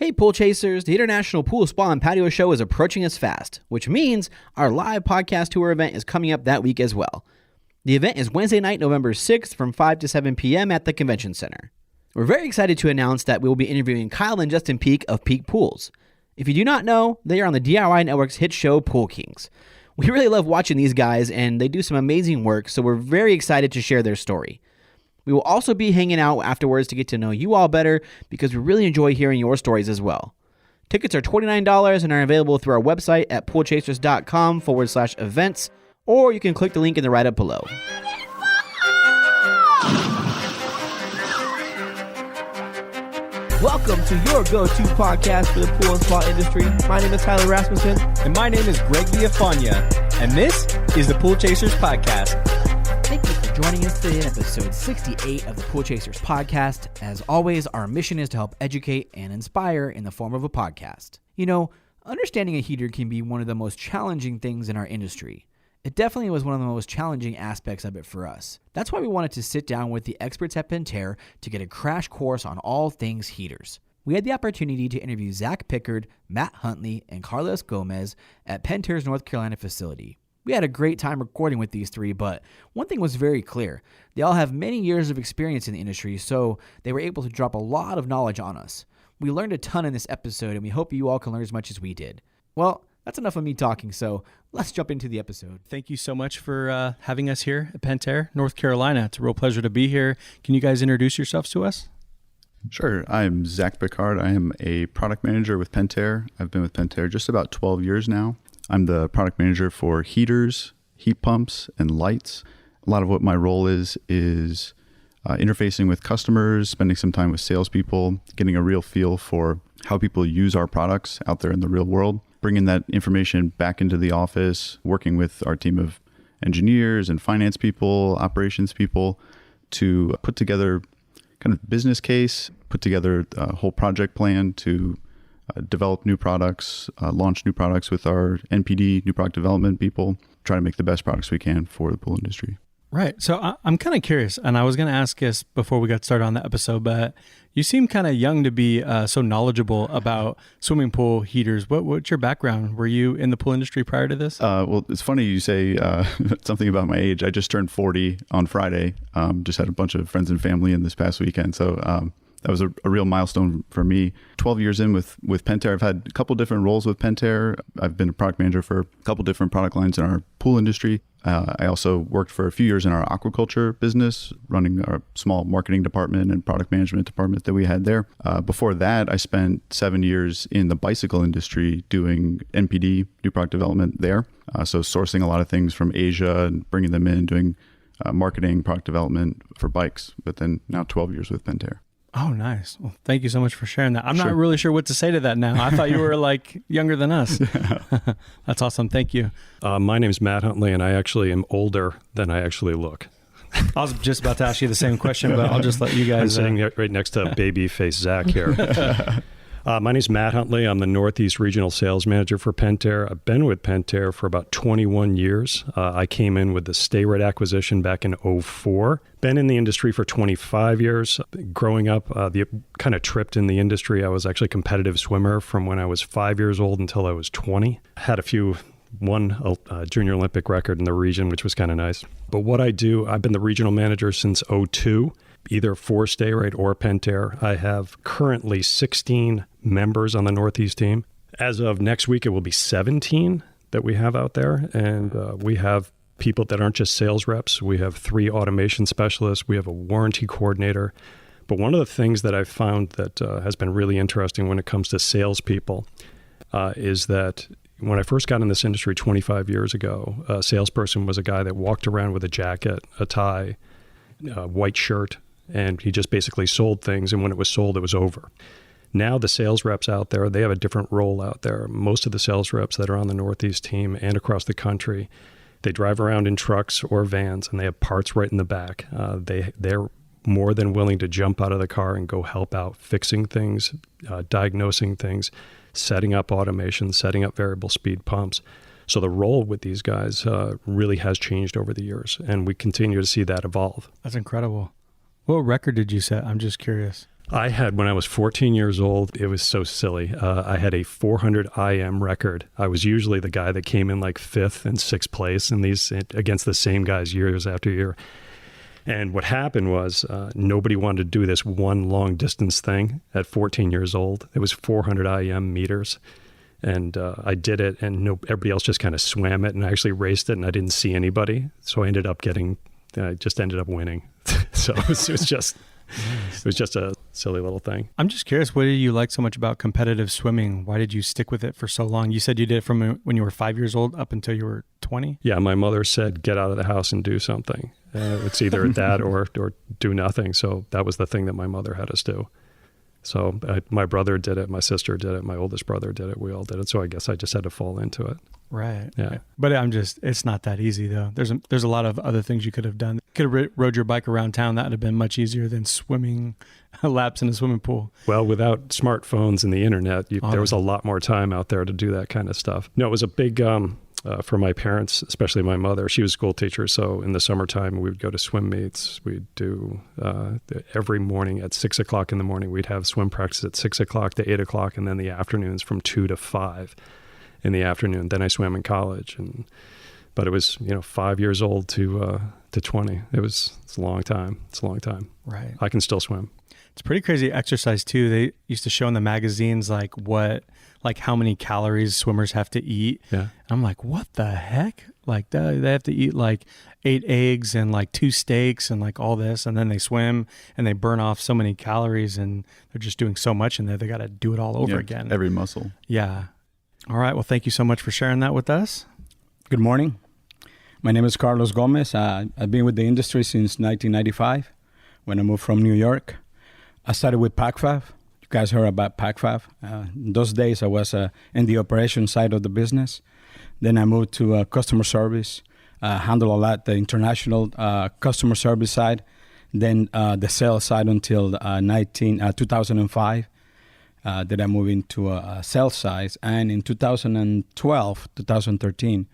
Hey Pool Chasers, the International Pool Spa and Patio Show is approaching us fast, which means our live podcast tour event is coming up that week as well. The event is Wednesday night, November 6th from 5 to 7 p.m. at the Convention Center. We're very excited to announce that we will be interviewing Kyle and Justin Peak of Peak Pools. If you do not know, they are on the DIY Network's hit show Pool Kings. We really love watching these guys and they do some amazing work, so we're very excited to share their story. We will also be hanging out afterwards to get to know you all better because we really enjoy hearing your stories as well. Tickets are $29 and are available through our website at poolchasers.com/events, or you can click the link in the write-up below. Welcome to your go-to podcast for the pool and spa industry. My name is Tyler Rasmussen. And my name is Greg Villafania. And this is the Pool Chasers Podcast. Thank you for joining us today in episode 68 of the Pool Chasers Podcast. As always, our mission is to help educate and inspire in the form of a podcast. You know, understanding a heater can be one of the most challenging things in our industry. It definitely was one of the most challenging aspects of it for us. That's why we wanted to sit down with the experts at Pentair to get a crash course on all things heaters. We had the opportunity to interview Zack Pickard, Matt Huntley, and Carlos Gomez at Pentair's North Carolina facility. We had a great time recording with these three, but one thing was very clear. They all have many years of experience in the industry, so they were able to drop a lot of knowledge on us. We learned a ton in this episode, and we hope you all can learn as much as we did. Well, that's enough of me talking, so let's jump into the episode. Thank you so much for having us here at Pentair, North Carolina. It's a real pleasure to be here. Can you guys introduce yourselves to us? Sure. I'm Zack Pickard. I am a product manager with Pentair. I've been with Pentair just about 12 years now. I'm the product manager for heaters, heat pumps, and lights. A lot of what my role is interfacing with customers, spending some time with salespeople, getting a real feel for how people use our products out there in the real world, bringing that information back into the office, working with our team of engineers and finance people, operations people to put together kind of business case, put together a whole project plan to develop new products, launch new products with our NPD, new product development people, try to make the best products we can for the pool industry. Right. So I'm kind of curious, and I was going to ask this before we got started on the episode, but you seem kind of young to be so knowledgeable about swimming pool heaters. What's your background? Were you in the pool industry prior to this? Well, it's funny you say something about my age. I just turned 40 on Friday. Just had a bunch of friends and family in this past weekend. So that was a real milestone for me. 12 years in with Pentair. I've had a couple different roles with Pentair. I've been a product manager for a couple different product lines in our pool industry. I also worked for a few years in our aquaculture business, running our small marketing department and product management department that we had there. Before that, I spent 7 years in the bicycle industry doing NPD, new product development there. So sourcing a lot of things from Asia and bringing them in, doing marketing, product development for bikes, but then now 12 years with Pentair. Oh, nice. Well, thank you so much for sharing that. I'm Sure. not really sure what to say to that now. I thought you were like younger than us. That's awesome. Thank you. My name's Matt Huntley, and I actually am older than I actually look. I was just about to ask you the same question, but I'll just let you guys. I'm sitting right next to baby face Zack here. My name's Matt Huntley. I'm the Northeast Regional Sales Manager for Pentair. I've been with Pentair for about 21 years. I came in with the Stayright acquisition back in 2004. Been in the industry for 25 years. Growing up, kind of tripped in the industry. I was actually a competitive swimmer from when I was 5 years old until I was 20. Had won a junior Olympic record in the region, which was kind of nice. But what I do, I've been the regional manager since 2002. Either for Stayright or Pentair. I have currently 16 members on the Northeast team. As of next week, it will be 17 that we have out there. And we have people that aren't just sales reps. We have 3 automation specialists. We have a warranty coordinator. But one of the things that I've found that has been really interesting when it comes to salespeople is that when I first got in this industry 25 years ago, a salesperson was a guy that walked around with a jacket, a tie, a white shirt, and he just basically sold things, and when it was sold, it was over. Now the sales reps out there, they have a different role out there. Most of the sales reps that are on the Northeast team and across the country, they drive around in trucks or vans, and they have parts right in the back. They're more than willing to jump out of the car and go help out fixing things, diagnosing things, setting up automation, setting up variable speed pumps. So the role with these guys really has changed over the years, and we continue to see that evolve. That's incredible. What record did you set? I'm just curious. I had, when I was 14 years old, it was so silly. I had a 400 IM record. I was usually the guy that came in like 5th and 6th place in these against the same guys years after year. And what happened was nobody wanted to do this one long distance thing at 14 years old. It was 400 IM meters. And I did it, and everybody else just kind of swam it, and I actually raced it, and I didn't see anybody. So I just ended up winning. So it was just... It was just a silly little thing. I'm just curious, what did you like so much about competitive swimming? Why did you stick with it for so long? You said you did it from when you were 5 years old up until you were 20? Yeah, my mother said, get out of the house and do something. It's either that or do nothing. So that was the thing that my mother had us do. So my brother did it, my sister did it, my oldest brother did it, we all did it. So I guess I just had to fall into it. Right. Yeah. But it's not that easy though. There's a lot of other things you could have done. You could have rode your bike around town. That would have been much easier than swimming laps in a swimming pool. Well, without smartphones and the internet, there was a lot more time out there to do that kind of stuff. No, it was a big, for my parents, especially my mother, she was a school teacher. So in the summertime, we would go to swim meets. We'd do every morning at 6 o'clock in the morning, we'd have swim practice at 6 o'clock to 8 o'clock, and then the afternoons from 2 to 5 in the afternoon. Then I swam in college, but it was 5 years old to 20. It's a long time. It's a long time. Right. I can still swim. It's pretty crazy exercise too. They used to show in the magazines like how many calories swimmers have to eat. Yeah. And I'm like, what the heck? Like they have to eat like 8 eggs and like 2 steaks and like all this, and then they swim and they burn off so many calories, and they're just doing so much in there. They got to do it all over again. Every muscle. Yeah. All right. Well, thank you so much for sharing that with us. Good morning. My name is Carlos Gomez. I've been with the industry since 1995 when I moved from New York. I started with PacFab. You guys heard about PacFab. In those days, I was in the operation side of the business. Then I moved to customer service, handle a lot the international customer service side, then the sales side until 2005. Then I moved into a sales side, and in 2013,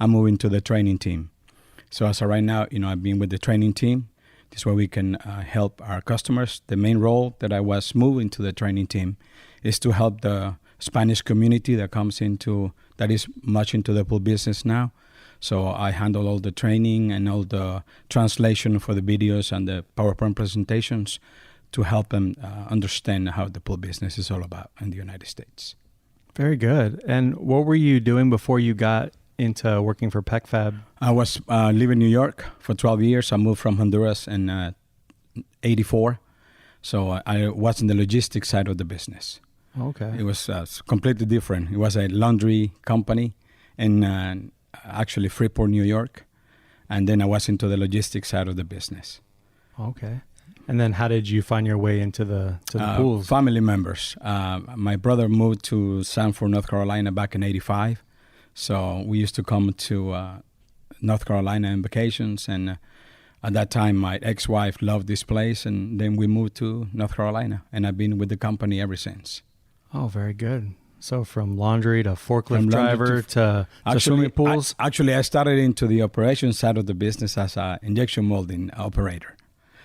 I moved into the training team. So as of right now, I've been with the training team. This is where we can help our customers. The main role that I was moving to the training team is to help the Spanish community that is much into the pool business now. So I handle all the training and all the translation for the videos and the PowerPoint presentations to help them understand how the pool business is all about in the United States. Very good. And what were you doing before you got into working for PacFab? I was living in New York for 12 years. I moved from Honduras in 84. So I was in the logistics side of the business. Okay. It was completely different. It was a laundry company in actually Freeport, New York. And then I was into the logistics side of the business. Okay. And then how did you find your way into the pools? Family members. My brother moved to Sanford, North Carolina back in 85. So we used to come to North Carolina on vacations. And at that time, my ex-wife loved this place. And then we moved to North Carolina. And I've been with the company ever since. Oh, very good. So from laundry to forklift driver to swimming pools? I started into the operations side of the business as an injection molding operator.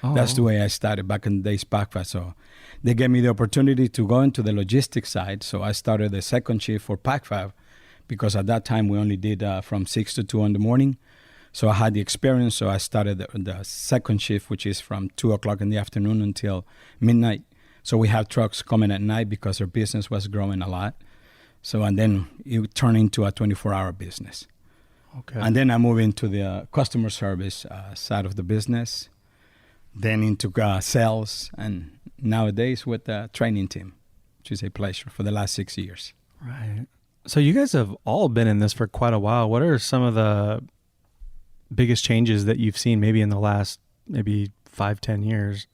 Oh. That's the way I started back in the days PacFab. So they gave me the opportunity to go into the logistics side. So I started the second shift for PacFab because at that time we only did from 6 to 2 in the morning. So I had the experience. So I started the second shift, which is from 2 o'clock in the afternoon until midnight. So we have trucks coming at night because our business was growing a lot. So, and then it turned into a 24-hour business. Okay. And then I moved into the customer service side of the business, then into sales, and nowadays with the training team, which is a pleasure for the last 6 years. Right. So you guys have all been in this for quite a while. What are some of the biggest changes that you've seen maybe in the last 5-10 years?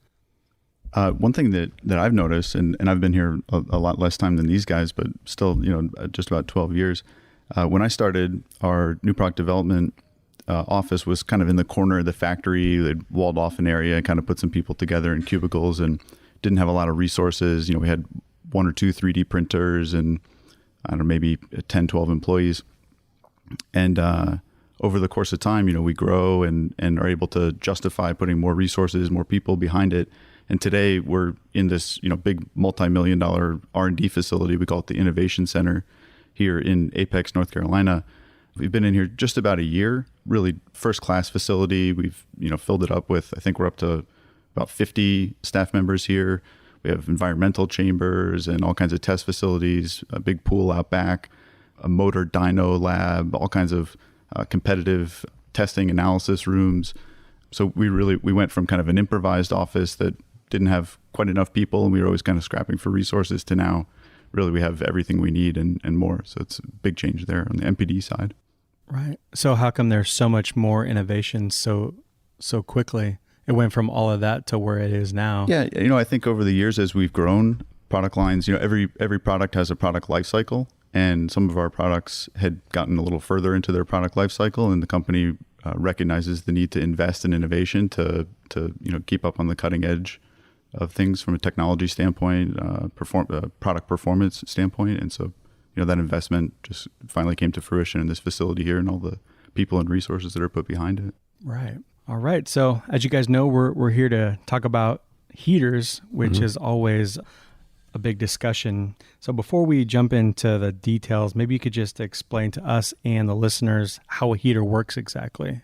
One thing that I've noticed, and I've been here a lot less time than these guys, but still, just about 12 years. When I started, our new product development office was kind of in the corner of the factory. They'd walled off an area, kind of put some people together in cubicles, and didn't have a lot of resources. We had 1 or 2 3D printers and I don't know, maybe 10, 12 employees. And over the course of time, we grow and are able to justify putting more resources, more people behind it. And today we're in this, big multi-million-dollar R&D facility. We call it the Innovation Center here in Apex, North Carolina. We've been in here just about a year, really first-class facility. We've, filled it up with, I think we're up to about 50 staff members here. We have environmental chambers and all kinds of test facilities, a big pool out back, a motor dyno lab, all kinds of competitive testing analysis rooms. So we went from kind of an improvised office that didn't have quite enough people, and we were always kind of scrapping for resources, to now really we have everything we need and more. So it's a big change there on the MPD side. Right. So how come there's so much more innovation so quickly? It went from all of that to where it is now. Yeah, I think over the years as we've grown product lines, every product has a product life cycle, and some of our products had gotten a little further into their product life cycle, and the company recognizes the need to invest in innovation to keep up on the cutting edge of things from a technology standpoint, product performance standpoint. And so, that investment just finally came to fruition in this facility here and all the people and resources that are put behind it. Right. All right. So as you guys know, we're here to talk about heaters, which is always a big discussion. So before we jump into the details, maybe you could just explain to us and the listeners how a heater works exactly.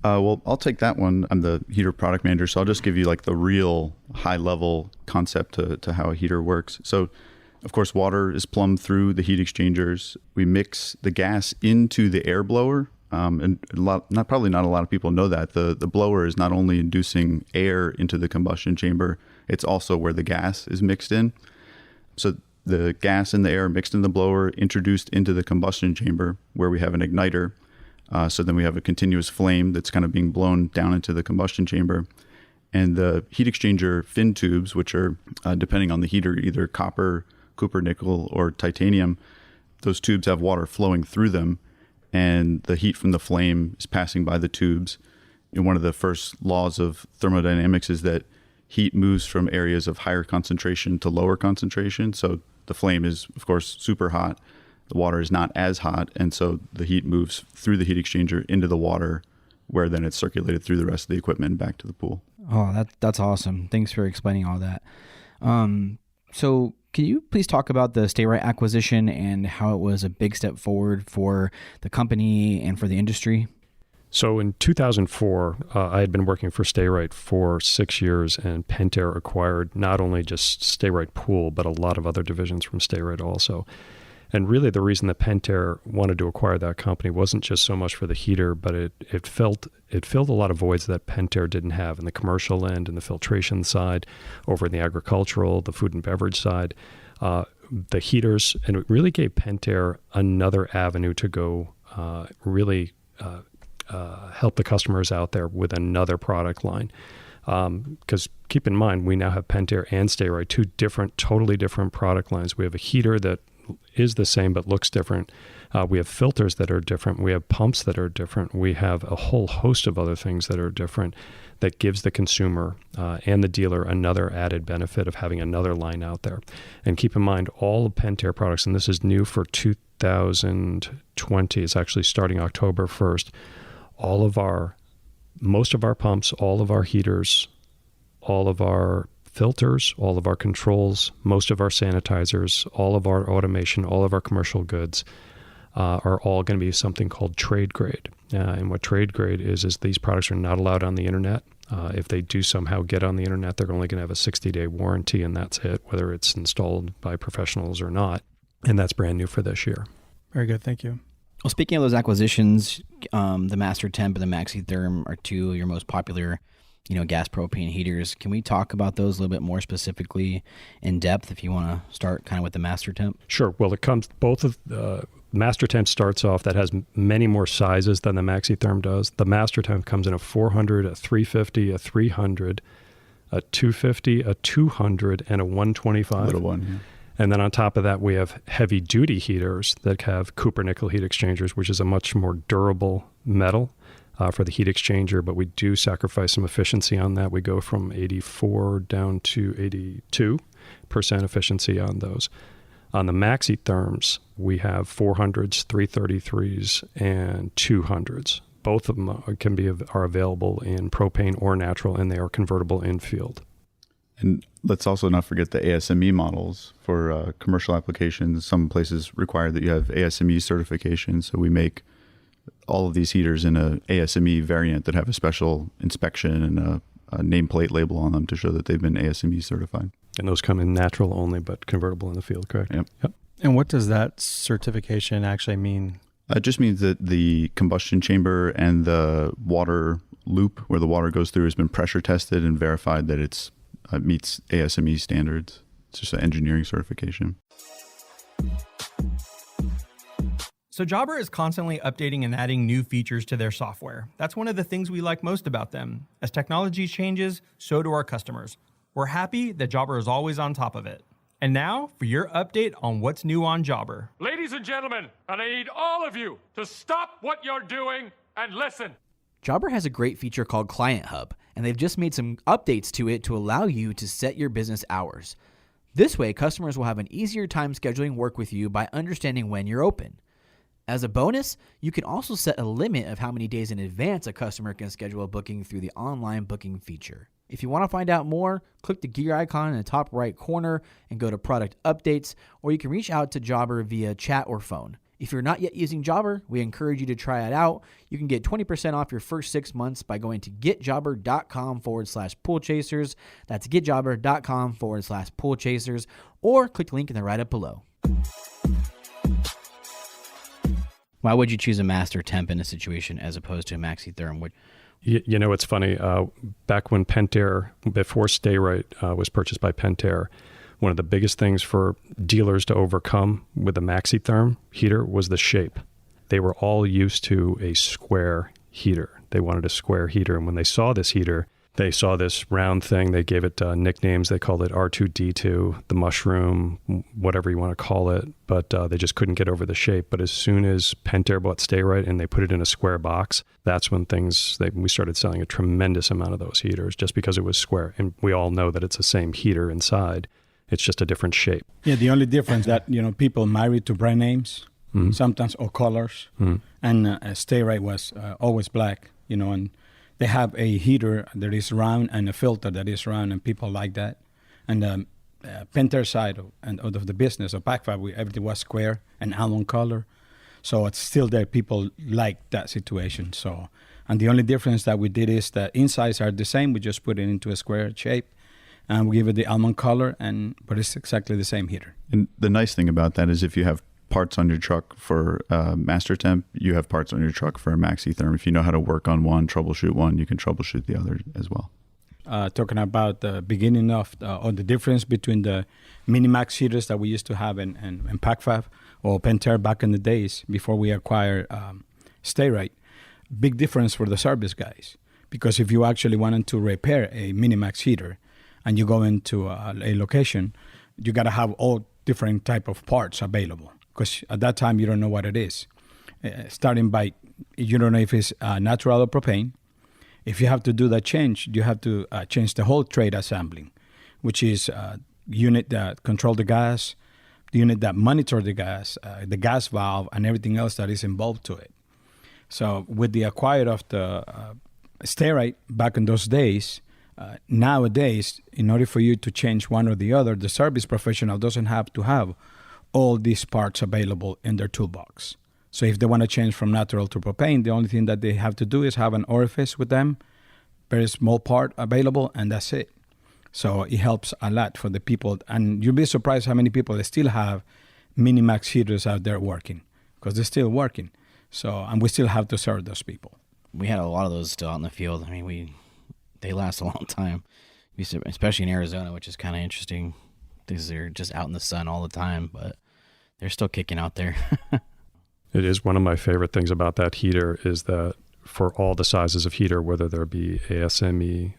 Well, I'll take that one. I'm the heater product manager, so I'll just give you like the real high level concept to how a heater works. So of course, water is plumbed through the heat exchangers. We mix the gas into the air blower. And probably not a lot of people know that. The blower is not only inducing air into the combustion chamber, it's also where the gas is mixed in. So the gas and the air mixed in the blower, introduced into the combustion chamber where we have an igniter. So then we have a continuous flame that's kind of being blown down into the combustion chamber. And the heat exchanger fin tubes, which are, depending on the heater, either copper, nickel, or titanium, those tubes have water flowing through them, and the heat from the flame is passing by the tubes. And one of the first laws of thermodynamics is that heat moves from areas of higher concentration to lower concentration. So the flame is, of course, super hot. The water is not as hot, and so the heat moves through the heat exchanger into the water, where then it's circulated through the rest of the equipment and back to the pool. Oh, that's awesome. Thanks for explaining all that. So can you please talk about the Stayright acquisition and how it was a big step forward for the company and for the industry? So in 2004, I had been working for Stayright for 6 years, and Pentair acquired not only just Stayright Pool, but a lot of other divisions from Stayright also. And really the reason that Pentair wanted to acquire that company wasn't just so much for the heater, but it filled a lot of voids that Pentair didn't have in the commercial end and the filtration side, over in the agricultural, the food and beverage side, the heaters, and it really gave Pentair another avenue to go help the customers out there with another product line. Because keep in mind, we now have Pentair and Stayright, two totally different product lines. We have a heater that is the same but looks different. We have filters that are different. We have pumps that are different. We have a whole host of other things that are different that gives the consumer and the dealer another added benefit of having another line out there. And keep in mind, all of Pentair products, and this is new for 2020, it's actually starting October 1st, most of our pumps, all of our heaters, all of our filters, all of our controls, most of our sanitizers, all of our automation, all of our commercial goods are all going to be something called trade grade. And what trade grade is these products are not allowed on the internet. If they do somehow get on the internet, they're only going to have a 60-day warranty, and that's it, whether it's installed by professionals or not. And that's brand new for this year. Very good. Thank you. Well, speaking of those acquisitions, the MasterTemp and the Max-E-Therm are two of your most popular gas propane heaters. Can we talk about those a little bit more specifically in depth if you want to start kind of with the MasterTemp? Sure. Well, MasterTemp starts off, that has many more sizes than the Max-E-Therm does. The MasterTemp comes in a 400, a 350, a 300, a 250, a 200, and a 125. Little one, yeah. And then on top of that, we have heavy duty heaters that have copper nickel heat exchangers, which is a much more durable metal for the heat exchanger, but we do sacrifice some efficiency on that. We go from 84 down to 82% efficiency on those. On the Max-E-Therms, we have 400s, 333s, and 200s. Both of them are available in propane or natural, and they are convertible in field. And let's also not forget the ASME models for commercial applications. Some places require that you have ASME certification. So we make all of these heaters in a ASME variant that have a special inspection and a nameplate label on them to show that they've been ASME certified. And those come in natural only, but convertible in the field, correct? Yep. And what does that certification actually mean? It just means that the combustion chamber and the water loop where the water goes through has been pressure tested and verified that it meets ASME standards. It's just an engineering certification. So Jabra is constantly updating and adding new features to their software. That's one of the things we like most about them. As technology changes, so do our customers. We're happy that Jabra is always on top of it. And now for your update on what's new on Jabra. Ladies and gentlemen, and I need all of you to stop what you're doing and listen. Jabra has a great feature called Client Hub, and they've just made some updates to it to allow you to set your business hours. This way, customers will have an easier time scheduling work with you by understanding when you're open. As a bonus, you can also set a limit of how many days in advance a customer can schedule a booking through the online booking feature. If you want to find out more, click the gear icon in the top right corner and go to Product Updates, or you can reach out to Jabra via chat or phone. If you're not yet using Jabra, we encourage you to try it out. You can get 20% off your first 6 months by going to getjabra.com/poolchasers. That's getjabra.com/poolchasers, or click the link in the write-up below. Why would you choose a MasterTemp in a situation as opposed to a MaxETherm? You know, it's funny. Back when Pentair, before Stayright was purchased by Pentair, one of the biggest things for dealers to overcome with the MaxETherm heater was the shape. They were all used to a square heater. They wanted a square heater. And when they saw this heater, they saw this round thing. They gave it nicknames. They called it R2D2, the mushroom, whatever you want to call it. But they just couldn't get over the shape. But as soon as Pentair bought Stayright and they put it in a square box, that's when we started selling a tremendous amount of those heaters just because it was square. And we all know that it's the same heater inside. It's just a different shape. Yeah, the only difference that, people married to brand names, sometimes, or colors. And Stayright was always black, and they have a heater that is round and a filter that is round, and people like that. And Pentair side of the business of PacFab, everything was square and almond color. So it's still there. People like that situation. So, and the only difference that we did is the insides are the same. We just put it into a square shape, and we give it the almond color, but it's exactly the same heater. And the nice thing about that is if you have parts on your truck for MasterTemp, you have parts on your truck for a MaxETherm. If you know how to work on one, troubleshoot one, you can troubleshoot the other as well. Talking about the beginning of the difference between the mini-max heaters that we used to have in PacFab or Pentair back in the days before we acquired Stayright, big difference for the service guys. Because if you actually wanted to repair a mini-max heater and you go into a location, you got to have all different type of parts available. Because at that time, you don't know what it is. Starting by, you don't know if it's natural or propane. If you have to do that change, you have to change the whole trade assembling, which is unit that control the gas, the unit that monitor the gas valve, and everything else that is involved to it. So with the acquired of the Stayright back in those days, nowadays, in order for you to change one or the other, the service professional doesn't have to have all these parts available in their toolbox. So if they want to change from natural to propane, the only thing that they have to do is have an orifice with them, very small part available, and that's it. So it helps a lot for the people. And you'll be surprised how many people they still have mini-max heaters out there working, because they're still working. So, and we still have to serve those people. We had a lot of those still out in the field. I mean, they last a long time, especially in Arizona, which is kind of interesting. They're just out in the sun all the time, but they're still kicking out there. It is one of my favorite things about that heater is that for all the sizes of heater, whether there be ASME,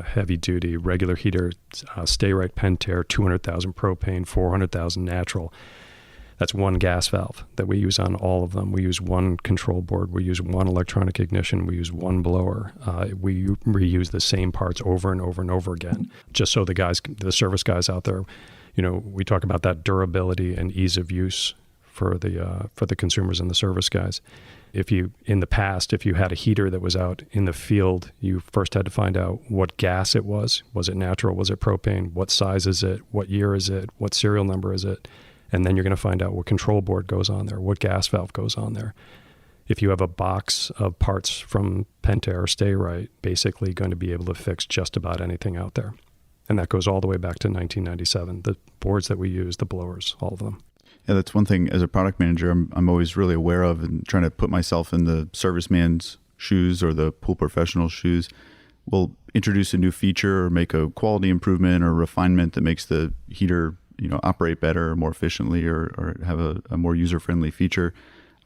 heavy duty, regular heater, Stayright, Pentair, 200,000 propane, 400,000 natural, that's one gas valve that we use on all of them. We use one control board. We use one electronic ignition. We use one blower. We reuse the same parts over and over and over again, just so the service guys out there, we talk about that durability and ease of use for the consumers and the service guys. In the past, if you had a heater that was out in the field, you first had to find out what gas it was. Was it natural? Was it propane? What size is it? What year is it? What serial number is it? And then you're going to find out what control board goes on there, what gas valve goes on there. If you have a box of parts from Pentair or Stayright, basically going to be able to fix just about anything out there. And that goes all the way back to 1997. The boards that we use, the blowers, all of them. Yeah, that's one thing as a product manager I'm always really aware of, and trying to put myself in the serviceman's shoes or the pool professional's shoes. We'll introduce a new feature or make a quality improvement or refinement that makes the heater operate better, more efficiently, or have a more user-friendly feature.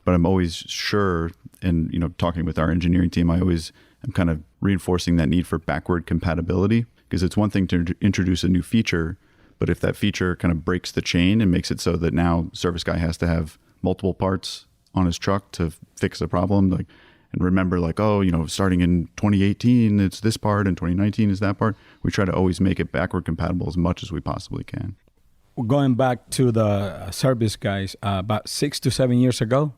But I'm always sure, and talking with our engineering team, I always am kind of reinforcing that need for backward compatibility, because it's one thing to introduce a new feature, but if that feature kind of breaks the chain and makes it so that now service guy has to have multiple parts on his truck to fix a problem, and remember starting in 2018 it's this part and 2019 is that part. We try to always make it backward compatible as much as we possibly can. Going back to the service guys, about 6 to 7 years ago,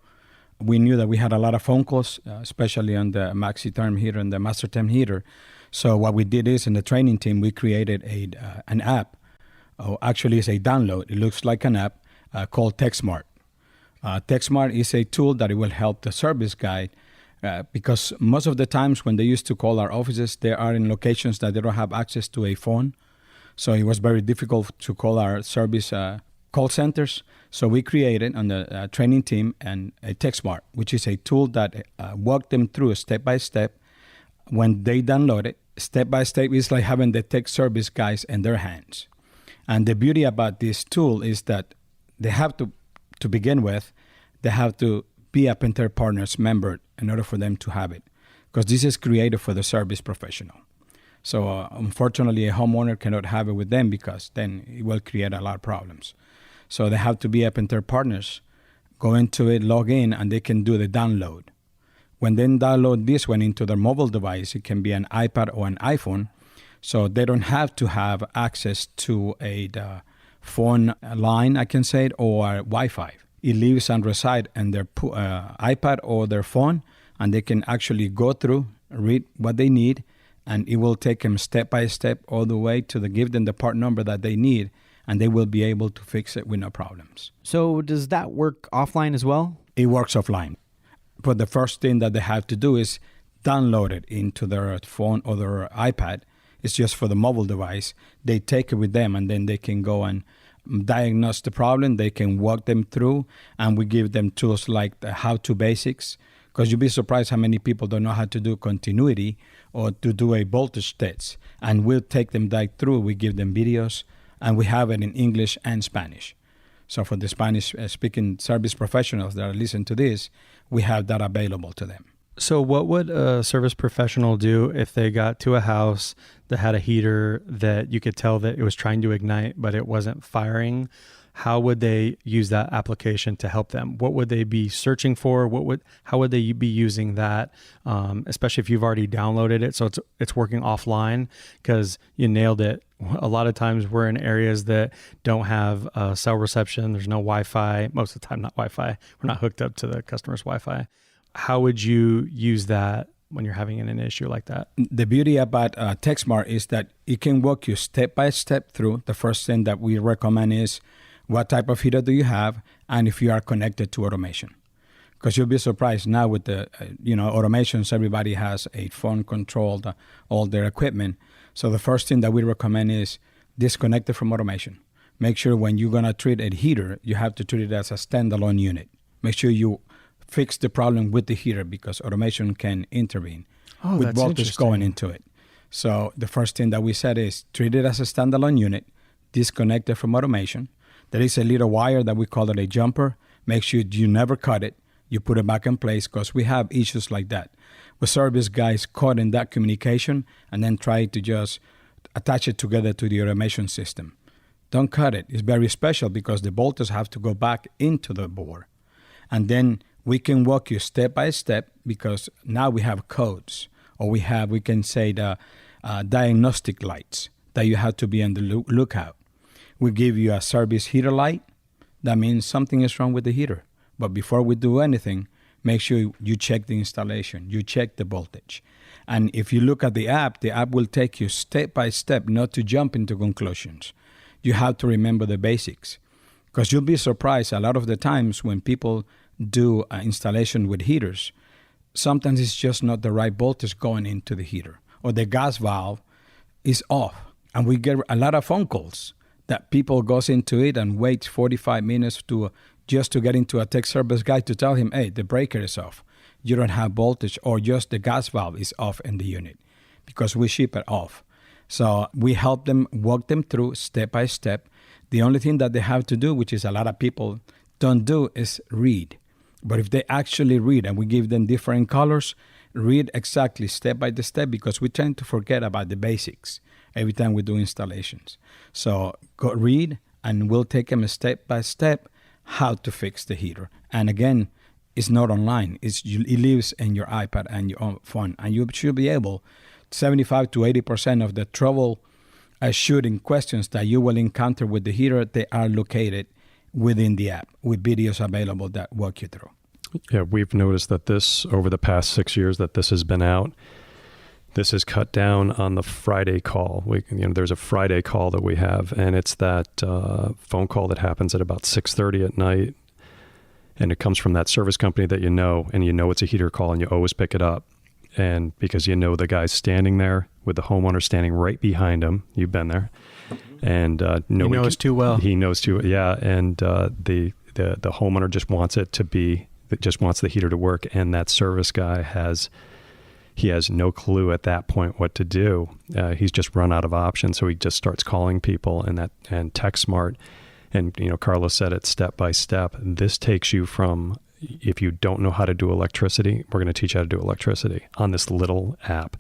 we knew that we had a lot of phone calls, especially on the MaxETherm heater and the MasterTemp heater. So what we did is, in the training team, we created an app. Actually, it's a download. It looks like an app called TechSmart. TechSmart is a tool that it will help the service guy because most of the times when they used to call our offices, they are in locations that they don't have access to a phone. So it was very difficult to call our service call centers. So we created on the training team a TechSmart, which is a tool that walked them through step by step. When they download it, step by step, it's like having the tech service guys in their hands. And the beauty about this tool is that they have to begin with, they have to be a Pentair Partners member in order for them to have it, because this is created for the service professional. So unfortunately, a homeowner cannot have it with them because then it will create a lot of problems. So they have to be a Pentair Partners, go into it, log in, and they can do the download. When they download this one into their mobile device, it can be an iPad or an iPhone, so they don't have to have access to a phone line, I can say it, or Wi-Fi. It lives and resides in their iPad or their phone, and they can actually go through, read what they need, and it will take them step by step all the way to give them the part number that they need, and they will be able to fix it with no problems. So does that work offline as well? It works offline. But the first thing that they have to do is download it into their phone or their iPad. It's just for the mobile device. They take it with them, and then they can go and diagnose the problem. They can walk them through, and we give them tools like the how-to basics, because you'll be surprised how many people don't know how to do continuity or to do a voltage test. And we'll take them back through. We give them videos, and we have it in English and Spanish. So for the Spanish-speaking service professionals that are listening to this, we have that available to them. So what would a service professional do if they got to a house that had a heater that you could tell that it was trying to ignite, but it wasn't firing? How would they use that application to help them? What would they be searching for? How would they be using that? Especially if you've already downloaded it, so it's working offline, because you nailed it. A lot of times we're in areas that don't have cell reception. There's no Wi-Fi. Most of the time, not Wi-Fi. We're not hooked up to the customer's Wi-Fi. How would you use that when you're having an issue like that? The beauty about TechSmart is that it can walk you step by step through. The first thing that we recommend is what type of heater do you have, and if you are connected to automation. Because you'll be surprised now with the automations, everybody has a phone controlled all their equipment. So the first thing that we recommend is disconnect it from automation. Make sure when you're going to treat a heater, you have to treat it as a standalone unit. Make sure you fix the problem with the heater, because automation can intervene with voltage going into it. So the first thing that we said is treat it as a standalone unit, disconnect it from automation. There is a little wire that we call it a jumper. Make sure you never cut it. You put it back in place, because we have issues like that, with service guys caught in that communication and then try to just attach it together to the automation system. Don't cut it. It's very special because the voltage have to go back into the board. And then we can walk you step by step, because now we have codes, or we can say the diagnostic lights that you have to be on the lookout. We give you a service heater light, that means something is wrong with the heater. But before we do anything, make sure you check the installation, you check the voltage. And if you look at the app will take you step by step, not to jump into conclusions. You have to remember the basics. Because you'll be surprised a lot of the times when people do installation with heaters, sometimes it's just not the right voltage going into the heater, or the gas valve is off. And we get a lot of phone calls that people goes into it and waits 45 minutes just to get into a tech service guy to tell him, hey, the breaker is off. You don't have voltage, or just the gas valve is off in the unit, because we ship it off. So we help them, walk them through step by step. The only thing that they have to do, which is a lot of people don't do, is read. But if they actually read, and we give them different colors, read exactly step by step, because we tend to forget about the basics every time we do installations. So go read, and we'll take them step by step how to fix the heater. And again, it's not online. It lives in your iPad and your own phone. And you should be able, 75 to 80% of the trouble shooting questions that you will encounter with the heater, they are located within the app with videos available that walk you through. Yeah, we've noticed that this, over the past 6 years that this has been out, this has cut down on the Friday call. There's a Friday call that we have, and it's that phone call that happens at about 6:30 at night, and it comes from that service company that you know, and you know it's a heater call, and you always pick it up. And because you know the guy's standing there with the homeowner standing right behind him. You've been there. And he knows too well. He knows too, yeah. And the homeowner just wants the heater to work, and that service guy has no clue at that point what to do. He's just run out of options, so he just starts calling people, and TechSmart, and Carlos said it step by step. This takes you from, if you don't know how to do electricity, we're going to teach you how to do electricity on this little app,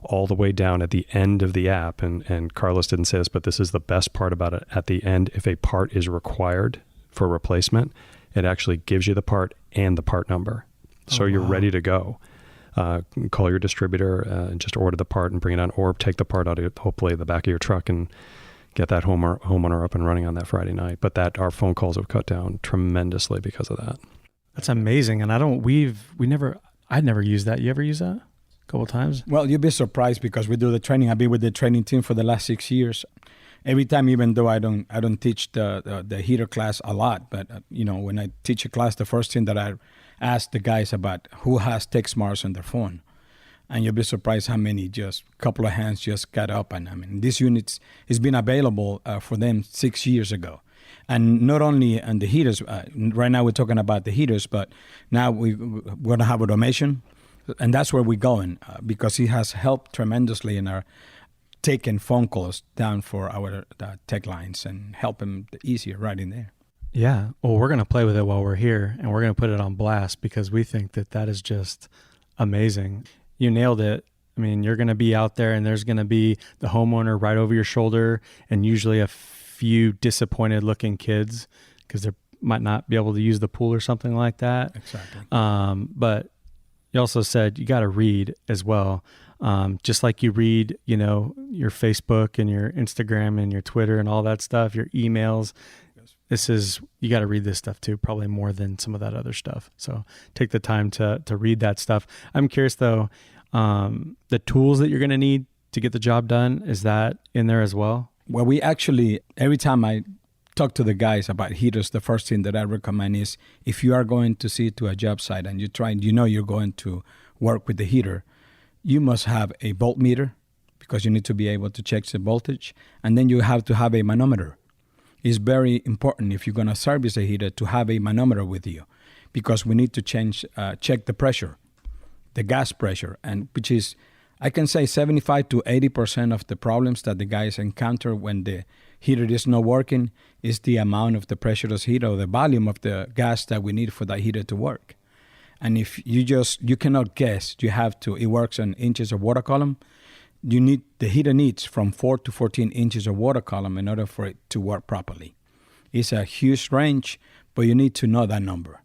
all the way down at the end of the app. And Carlos didn't say this, but this is the best part about it. At the end, if a part is required for replacement, it actually gives you the part and the part number. So you're ready to go. Call your distributor and just order the part and bring it on, or take the part out of hopefully the back of your truck and get that homeowner up and running on that Friday night. But our phone calls have cut down tremendously because of that. That's amazing. And I'd never used that. You ever use that? A couple of times? Well, you'd be surprised, because we do the training. I've been with the training team for the last 6 years. Every time, even though I don't teach the heater class a lot, but when I teach a class, the first thing that I ask the guys about who has TechSmarts on their phone. And you'll be surprised how many, just a couple of hands just got up. And this unit has been available for them 6 years ago. And not only on the heaters, right now we're talking about the heaters, but now we're going to have automation. And that's where we're going, because it has helped tremendously in our taking phone calls down for our tech lines and help them easier right in there. Yeah. Well, we're going to play with it while we're here, and we're going to put it on blast, because we think that is just amazing. You nailed it. I mean, you're going to be out there, and there's going to be the homeowner right over your shoulder, and usually a few disappointed looking kids, because they might not be able to use the pool or something like that. Exactly. But you also said you got to read as well. Just like you read, your Facebook and your Instagram and your Twitter and all that stuff, your emails. You got to read this stuff too, probably more than some of that other stuff. So take the time to read that stuff. I'm curious though, the tools that you're going to need to get the job done, is that in there as well? Well, we actually, every time I talk to the guys about heaters, the first thing that I recommend is, if you are going to see to a job site and you're going to work with the heater, you must have a voltmeter, because you need to be able to check the voltage. And then you have to have a manometer. It's very important, if you're going to service a heater, to have a manometer with you, because we need to check the pressure, the gas pressure, and which is, I can say 75 to 80% of the problems that the guys encounter when the heater is not working is the amount of the pressure of the heater, or the volume of the gas that we need for that heater to work. And if you cannot guess, it works on inches of water column. The heater needs from 4 to 14 inches of water column in order for it to work properly. It's a huge range, but you need to know that number.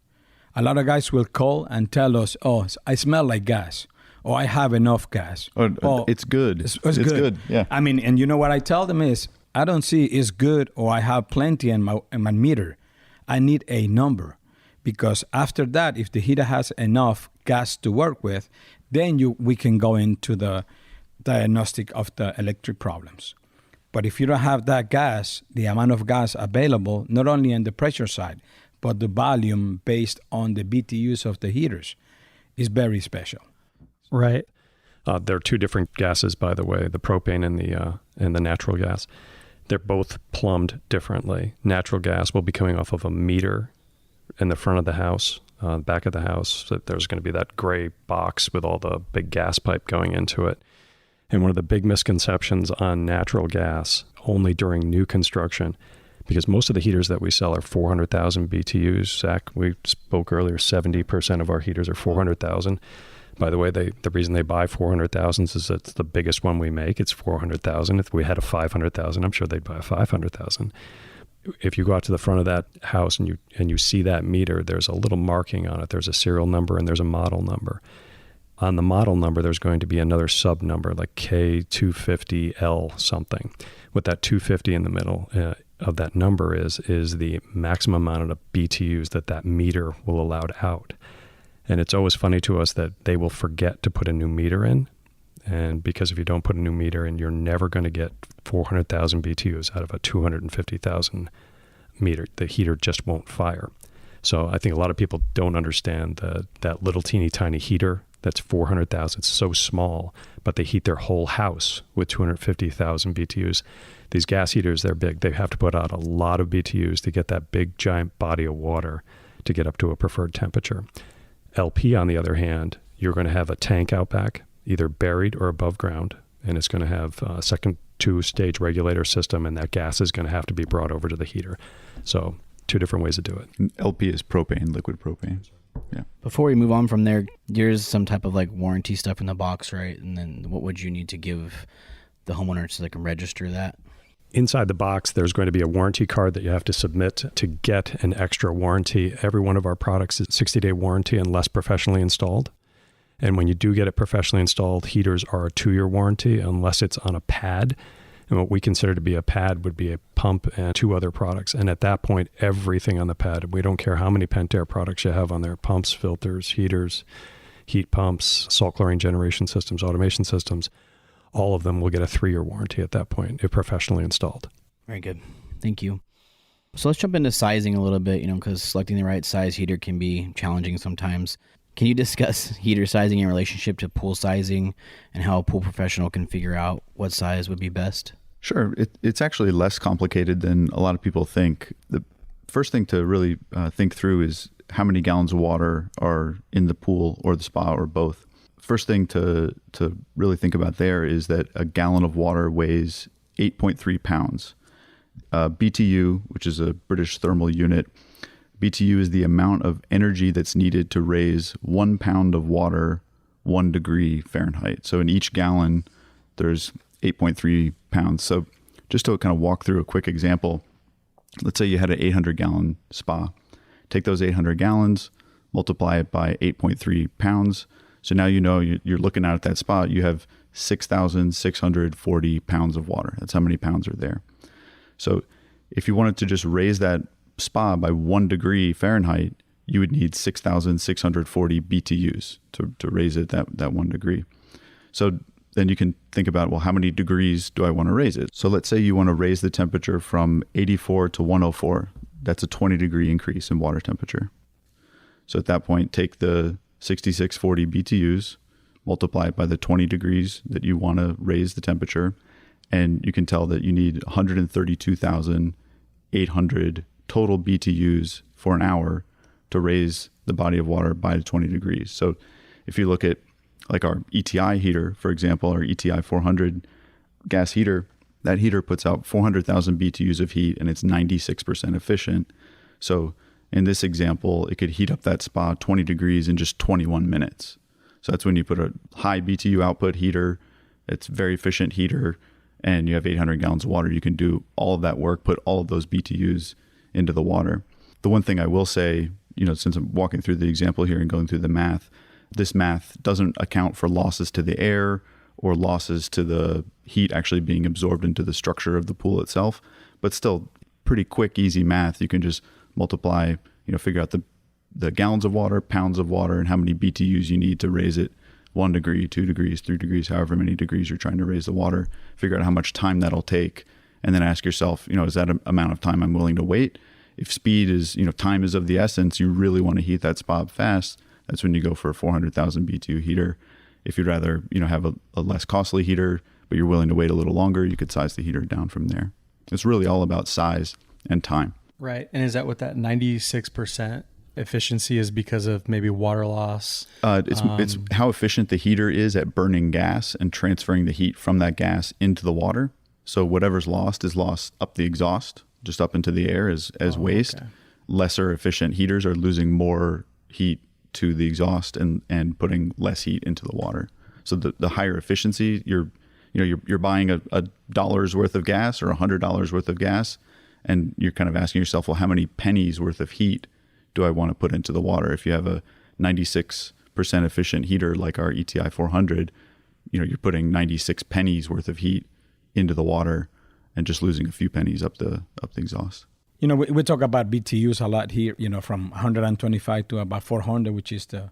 A lot of guys will call and tell us, oh, I smell like gas, or I have enough gas. Oh, it's good. It's good. Yeah. I mean, and what I tell them is, I don't see it's good or I have plenty in my meter. I need a number, because after that, if the heater has enough gas to work with, then we can go into the diagnostic of the electric problems. But if you don't have that gas, the amount of gas available, not only on the pressure side, but the volume based on the BTUs of the heaters, is very special. Right. There are two different gases, by the way, the propane and the natural gas. They're both plumbed differently. Natural gas will be coming off of a meter in the front of the house, back of the house. So there's going to be that gray box with all the big gas pipe going into it. And one of the big misconceptions on natural gas, only during new construction, because most of the heaters that we sell are 400,000 BTUs. Zach, we spoke earlier, 70% of our heaters are 400,000. By the way, the reason they buy 400,000 is it's the biggest one we make. It's 400,000. If we had a 500,000, I'm sure they'd buy a 500,000. If you go out to the front of that house and you see that meter, there's a little marking on it. There's a serial number and there's a model number. On the model number, there's going to be another sub number like K250L something. What that 250 in the middle of that number is the maximum amount of BTUs that meter will allow out. And it's always funny to us that they will forget to put a new meter in. And because if you don't put a new meter in, you're never going to get 400,000 BTUs out of a 250,000 meter. The heater just won't fire. So I think a lot of people don't understand that little teeny tiny heater that's 400,000. It's so small, but they heat their whole house with 250,000 BTUs. These gas heaters, they're big. They have to put out a lot of BTUs to get that big giant body of water to get up to a preferred temperature. LP, on the other hand, you're going to have a tank out back, either buried or above ground, and it's going to have a second two-stage regulator system, and that gas is going to have to be brought over to the heater. So two different ways to do it. And LP is propane, liquid propane. Yeah. Before we move on from there, there's some type of like warranty stuff in the box, right? And then what would you need to give the homeowner so they can register that? Inside the box, there's going to be a warranty card that you have to submit to get an extra warranty. Every one of our products is 60-day warranty unless professionally installed. And when you do get it professionally installed, heaters are a 2-year warranty unless it's on a pad. And what we consider to be a pad would be a pump and 2 other products. And at that point, everything on the pad, we don't care how many Pentair products you have on there, pumps, filters, heaters, heat pumps, salt chlorine generation systems, automation systems, all of them will get a 3-year warranty at that point if professionally installed. Very good. Thank you. So let's jump into sizing a little bit, because selecting the right size heater can be challenging sometimes. Can you discuss heater sizing in relationship to pool sizing and how a pool professional can figure out what size would be best? Sure. It's actually less complicated than a lot of people think. The first thing to really think through is how many gallons of water are in the pool or the spa or both. First thing to really think about there is that a gallon of water weighs 8.3 pounds. BTU, which is a British thermal unit, BTU is the amount of energy that's needed to raise 1 pound of water 1 degree Fahrenheit. So in each gallon, there's 8.3 pounds. So just to kind of walk through a quick example, let's say you had an 800-gallon spa. Take those 800 gallons, multiply it by 8.3 pounds. So now you're looking out at that spa, you have 6,640 pounds of water. That's how many pounds are there. So if you wanted to just raise that spa by 1 degree Fahrenheit, you would need 6,640 BTUs to raise it that 1 degree. So then you can think about, well, how many degrees do I want to raise it? So let's say you want to raise the temperature from 84 to 104. That's a 20 degree increase in water temperature. So at that point, take the 6,640 BTUs, multiply it by the 20 degrees that you want to raise the temperature, and you can tell that you need 132,800 total BTUs for an hour to raise the body of water by 20 degrees. So if you look at like our ETI heater, for example, our ETI 400 gas heater, that heater puts out 400,000 BTUs of heat and it's 96% efficient. So in this example, it could heat up that spa 20 degrees in just 21 minutes. So that's when you put a high BTU output heater, it's very efficient heater, and you have 800 gallons of water. You can do all of that work, put all of those BTUs into the water. The one thing I will say, since I'm walking through the example here and going through the math, this math doesn't account for losses to the air or losses to the heat actually being absorbed into the structure of the pool itself, but still pretty quick, easy math. You can just multiply, figure out the gallons of water, pounds of water, and how many BTUs you need to raise it 1 degree, 2 degrees, 3 degrees, however many degrees you're trying to raise the water. Figure out how much time that'll take, and then ask yourself, is that an amount of time I'm willing to wait? If speed is, time is of the essence, you really want to heat that spot fast, that's when you go for a 400,000 BTU heater. If you'd rather, have a less costly heater, but you're willing to wait a little longer, you could size the heater down from there. It's really all about size and time. Right. And is that what that 96% efficiency is because of maybe water loss? It's how efficient the heater is at burning gas and transferring the heat from that gas into the water. So whatever's lost is lost up the exhaust, just up into the air as waste. Okay. Lesser efficient heaters are losing more heat to the exhaust and putting less heat into the water. So the higher efficiency, you're buying a dollar's worth of gas or $100 worth of gas, and you're kind of asking yourself, well, how many pennies worth of heat do I want to put into the water? If you have a 96% efficient heater like our ETI 400, you're putting 96 pennies worth of heat into the water and just losing a few pennies up the exhaust. We talk about BTUs a lot here, from 125 to about 400, which is the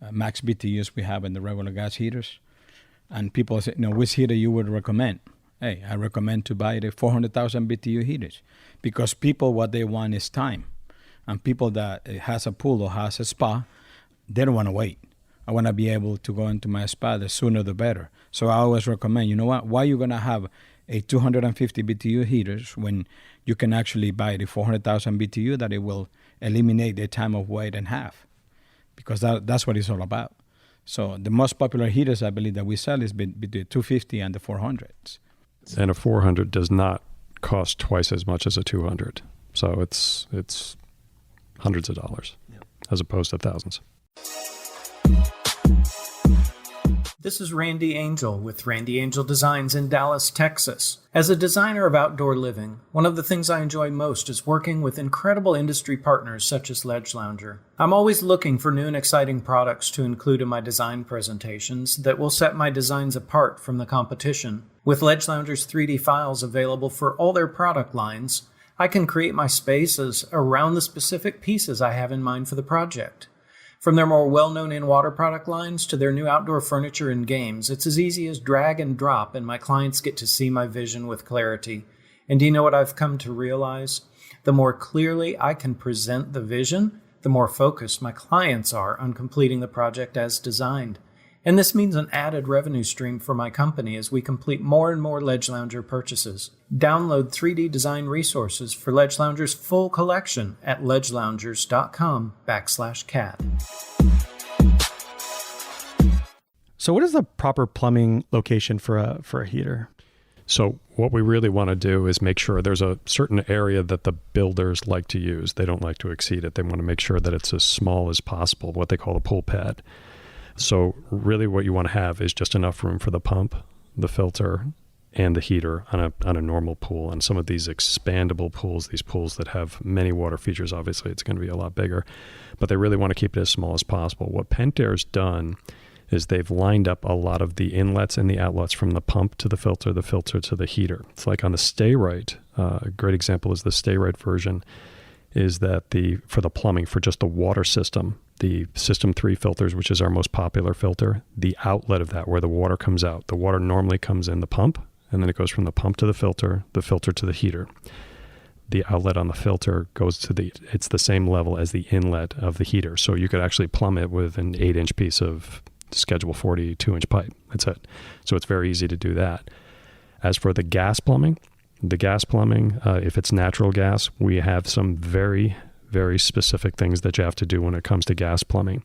max BTUs we have in the regular gas heaters. And people say, which heater you would recommend? Hey, I recommend to buy the 400,000 BTU heaters, because people, what they want is time. And people that has a pool or has a spa, they don't want to wait. I want to be able to go into my spa, the sooner the better. So I always recommend, why are you going to have a 250 BTU heaters when you can actually buy the 400,000 BTU that it will eliminate the time of wait in half? Because that's what it's all about. So the most popular heaters, I believe, that we sell is between 250 and the 400s. And a 400 does not cost twice as much as a 200. So it's hundreds of dollars as opposed to thousands. This is Randy Angel with Randy Angel Designs in Dallas, Texas. As a designer of outdoor living, one of the things I enjoy most is working with incredible industry partners such as Ledge Lounger. I'm always looking for new and exciting products to include in my design presentations that will set my designs apart from the competition. With Ledge Lounger's 3D files available for all their product lines, I can create my spaces around the specific pieces I have in mind for the project. From their more well-known in-water product lines to their new outdoor furniture and games, it's as easy as drag and drop, and my clients get to see my vision with clarity. And do you know what I've come to realize? The more clearly I can present the vision, the more focused my clients are on completing the project as designed. And this means an added revenue stream for my company as we complete more and more Ledge Lounger purchases. Download 3D design resources for Ledge Lounger's full collection at ledgeloungers.com/cat. So what is the proper plumbing location for a heater? So what we really want to do is make sure there's a certain area that the builders like to use. They don't like to exceed it. They want to make sure that it's as small as possible, what they call a pool pad. So really what you want to have is just enough room for the pump, the filter, and the heater on a normal pool. And some of these expandable pools, these pools that have many water features, obviously it's going to be a lot bigger, but they really want to keep it as small as possible. What Pentair's done is they've lined up a lot of the inlets and the outlets from the pump to the filter to the heater. It's like on the Stayright, a great example is the Stayright version, is that for the plumbing, for just the water system, the System 3 filters, which is our most popular filter, the outlet of that, where the water comes out, the water normally comes in the pump, and then it goes from the pump to the filter to the heater. The outlet on the filter goes it's the same level as the inlet of the heater. So you could actually plumb it with an 8-inch piece of Schedule 40 2-inch pipe. That's it. So it's very easy to do that. As for the gas plumbing, if it's natural gas, we have some very, very specific things that you have to do when it comes to gas plumbing.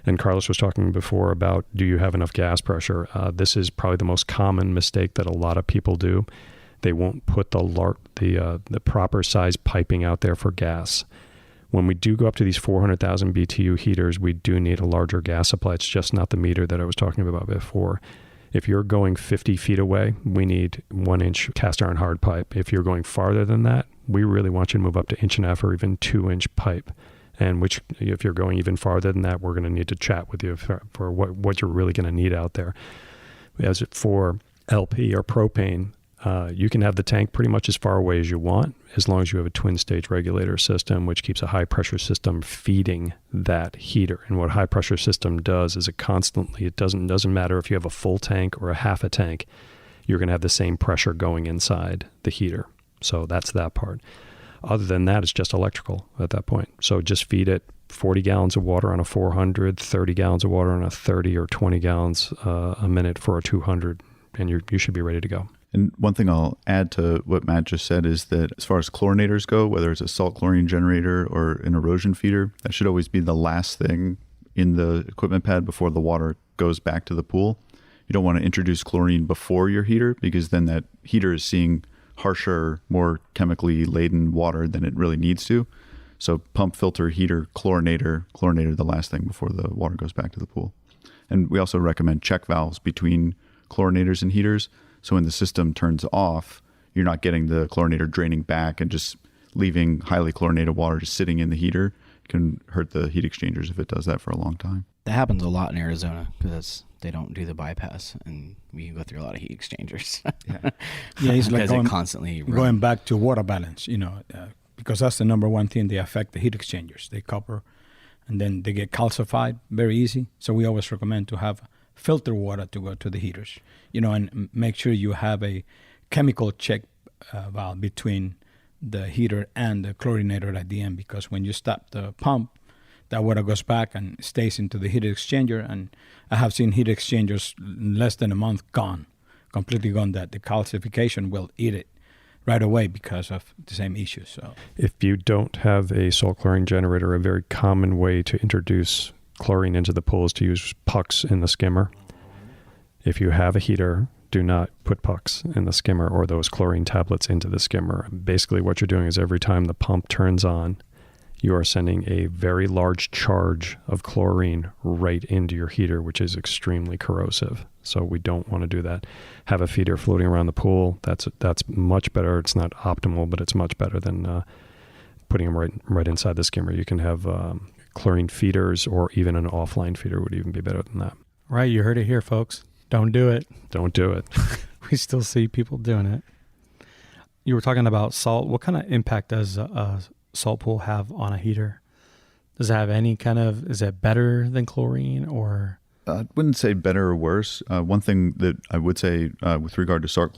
And Carlos was talking before about, do you have enough gas pressure? This is probably the most common mistake that a lot of people do. They won't put the proper size piping out there for gas. When we do go up to these 400,000 BTU heaters, we do need a larger gas supply. It's just not the meter that I was talking about before. If you're going 50 feet away, we need 1-inch cast iron hard pipe. If you're going farther than that, we really want you to move up to 1.5 or even 2-inch pipe. And which, if you're going even farther than that, we're going to need to chat with you for what you're really going to need out there. As for LP or propane, You can have the tank pretty much as far away as you want, as long as you have a twin-stage regulator system, which keeps a high-pressure system feeding that heater. And what a high-pressure system does is it doesn't matter if you have a full tank or a half a tank, you're going to have the same pressure going inside the heater. So that's that part. Other than that, it's just electrical at that point. So just feed it 40 gallons of water on a 400, 30 gallons of water on a 30, or 20 gallons a minute for a 200, and you should be ready to go. And one thing I'll add to what Matt just said is that as far as chlorinators go, whether it's a salt chlorine generator or an erosion feeder, that should always be the last thing in the equipment pad before the water goes back to the pool. You don't want to introduce chlorine before your heater, because then that heater is seeing harsher, more chemically laden water than it really needs to. So pump, filter, heater, chlorinator the last thing before the water goes back to the pool. And we also recommend check valves between chlorinators and heaters. So when the system turns off, you're not getting the chlorinator draining back and just leaving highly chlorinated water just sitting in the heater. It can hurt the heat exchangers if it does that for a long time. That happens a lot in Arizona because they don't do the bypass, and we go through a lot of heat exchangers. Yeah, it's like constantly going back to water balance, because that's the number one thing. They affect the heat exchangers. They copper, and then they get calcified very easy. So we always recommend to have filter water to go to the heaters, and make sure you have a chemical check valve between the heater and the chlorinator at the end, because when you stop the pump, that water goes back and stays into the heat exchanger. And I have seen heat exchangers in less than a month completely gone, that the calcification will eat it right away because of the same issues. So if you don't have a salt chlorine generator, a very common way to introduce chlorine into the pool is to use pucks in the skimmer. If you have a heater, do not put pucks in the skimmer or those chlorine tablets into the skimmer. Basically what you're doing is every time the pump turns on, you are sending a very large charge of chlorine right into your heater, which is extremely corrosive. So we don't want to do that. Have a feeder floating around the pool. That's much better. It's not optimal, but it's much better than putting them right inside the skimmer. You can have chlorine feeders, or even an offline feeder would even be better than that. Right, you heard it here, folks. Don't do it. Don't do it. We still see people doing it. You were talking about salt. What kind of impact does a salt pool have on a heater? Does it have any is it better than chlorine, or? I wouldn't say better or worse. One thing that I would say with regard to salt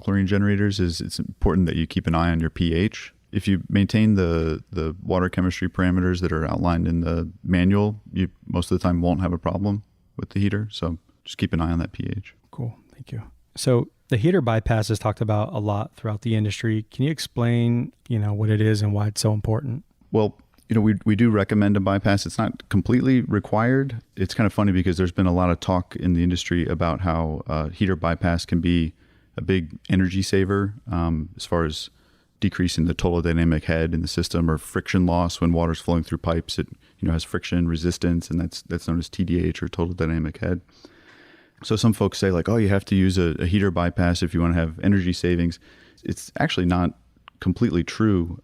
chlorine generators is it's important that you keep an eye on your pH. If you maintain the water chemistry parameters that are outlined in the manual, you most of the time won't have a problem with the heater. So just keep an eye on that pH. Cool. Thank you. So the heater bypass is talked about a lot throughout the industry. Can you explain, what it is and why it's so important? Well, we do recommend a bypass. It's not completely required. It's kind of funny because there's been a lot of talk in the industry about how heater bypass can be a big energy saver as far as decreasing the total dynamic head in the system, or friction loss when water's flowing through pipes. It has friction resistance, and that's known as TDH, or total dynamic head. So some folks say like, oh, you have to use a heater bypass if you want to have energy savings. It's actually not completely true.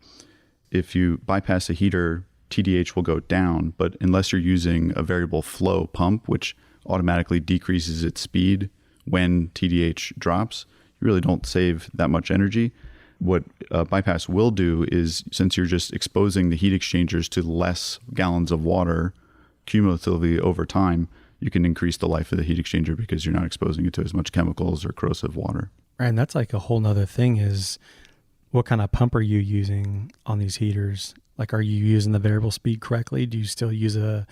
If you bypass a heater, TDH will go down, but unless you're using a variable flow pump, which automatically decreases its speed when TDH drops, you really don't save that much energy. What a bypass will do is, since you're just exposing the heat exchangers to less gallons of water cumulatively over time, you can increase the life of the heat exchanger because you're not exposing it to as much chemicals or corrosive water. And that's like a whole nother thing is, what kind of pump are you using on these heaters? Like, are you using the variable speed correctly? Do you still use a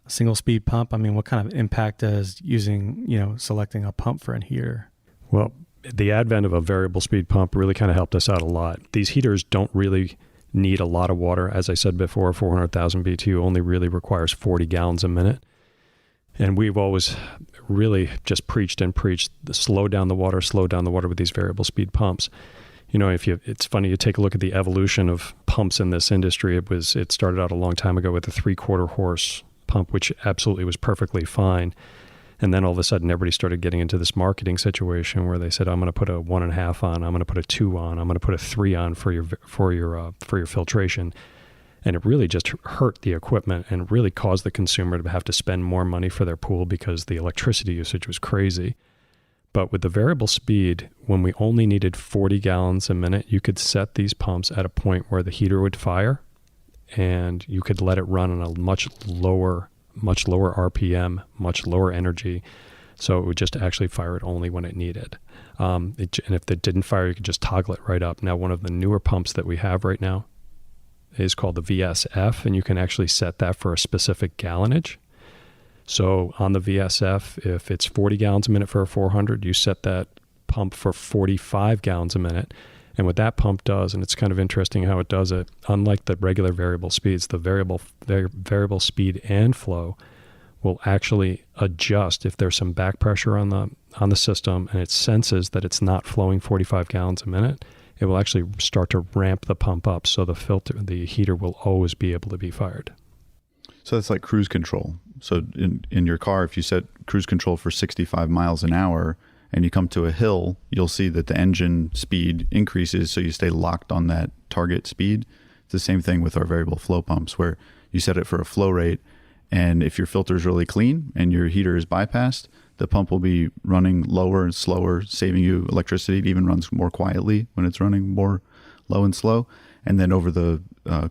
single speed pump? I mean, what kind of impact does using, selecting a pump for a heater? Well, the advent of a variable speed pump really kind of helped us out a lot. These heaters don't really need a lot of water. As I said before, 400,000 BTU only really requires 40 gallons a minute. And we've always really just preached slow down the water with these variable speed pumps. It's funny, you take a look at the evolution of pumps in this industry. It started out a long time ago with a 3/4 horse pump, which absolutely was perfectly fine. And then all of a sudden, everybody started getting into this marketing situation where they said, I'm going to put a 1.5 on, I'm going to put a 2 on, I'm going to put a 3 on for your filtration. And it really just hurt the equipment and really caused the consumer to have to spend more money for their pool because the electricity usage was crazy. But with the variable speed, when we only needed 40 gallons a minute, you could set these pumps at a point where the heater would fire, and you could let it run on a much lower RPM, much lower energy. So it would just actually fire it only when it needed. And if it didn't fire, you could just toggle it right up. Now, one of the newer pumps that we have right now is called the VSF, and you can actually set that for a specific gallonage. So on the VSF, if it's 40 gallons a minute for a 400, you set that pump for 45 gallons a minute. And what that pump does, and it's kind of interesting how it does it, unlike the regular variable speeds, the variable speed and flow will actually adjust if there's some back pressure on the system and it senses that it's not flowing 45 gallons a minute. It will actually start to ramp the pump up, so the heater will always be able to be fired. So that's like cruise control. So in your car, if you set cruise control for 65 miles an hour and you come to a hill, you'll see that the engine speed increases, so you stay locked on that target speed. It's the same thing with our variable flow pumps, where you set it for a flow rate, and if your filter is really clean and your heater is bypassed, the pump will be running lower and slower, saving you electricity. It even runs more quietly when it's running more low and slow. And then over the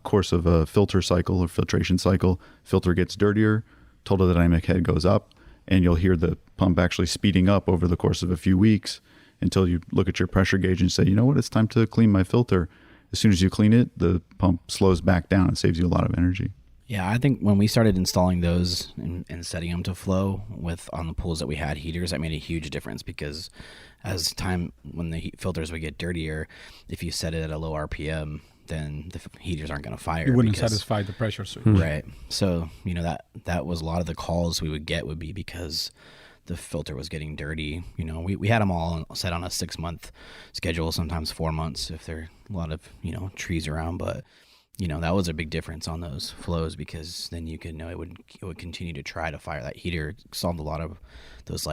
course of a filter cycle or filtration cycle, filter gets dirtier, total dynamic head goes up, and you'll hear the pump actually speeding up over the course of a few weeks until you look at your pressure gauge and say, you know what, it's time to clean my filter. As soon as you clean it, the pump slows back down and saves you a lot of energy. Yeah, I think when we started installing those and setting them to flow on the pools that we had heaters, that made a huge difference, because as time, when the filters would get dirtier, if you set it at a low RPM, then the heaters aren't going to fire. It wouldn't satisfy the pressure switch. Right. So, that was a lot of the calls we would get would be because the filter was getting dirty. We had them all set on a 6-month schedule, sometimes 4 months if there are a lot of, trees around. But, that was a big difference on those flows, because then you could know it would continue to try to fire that heater. It solved a lot of those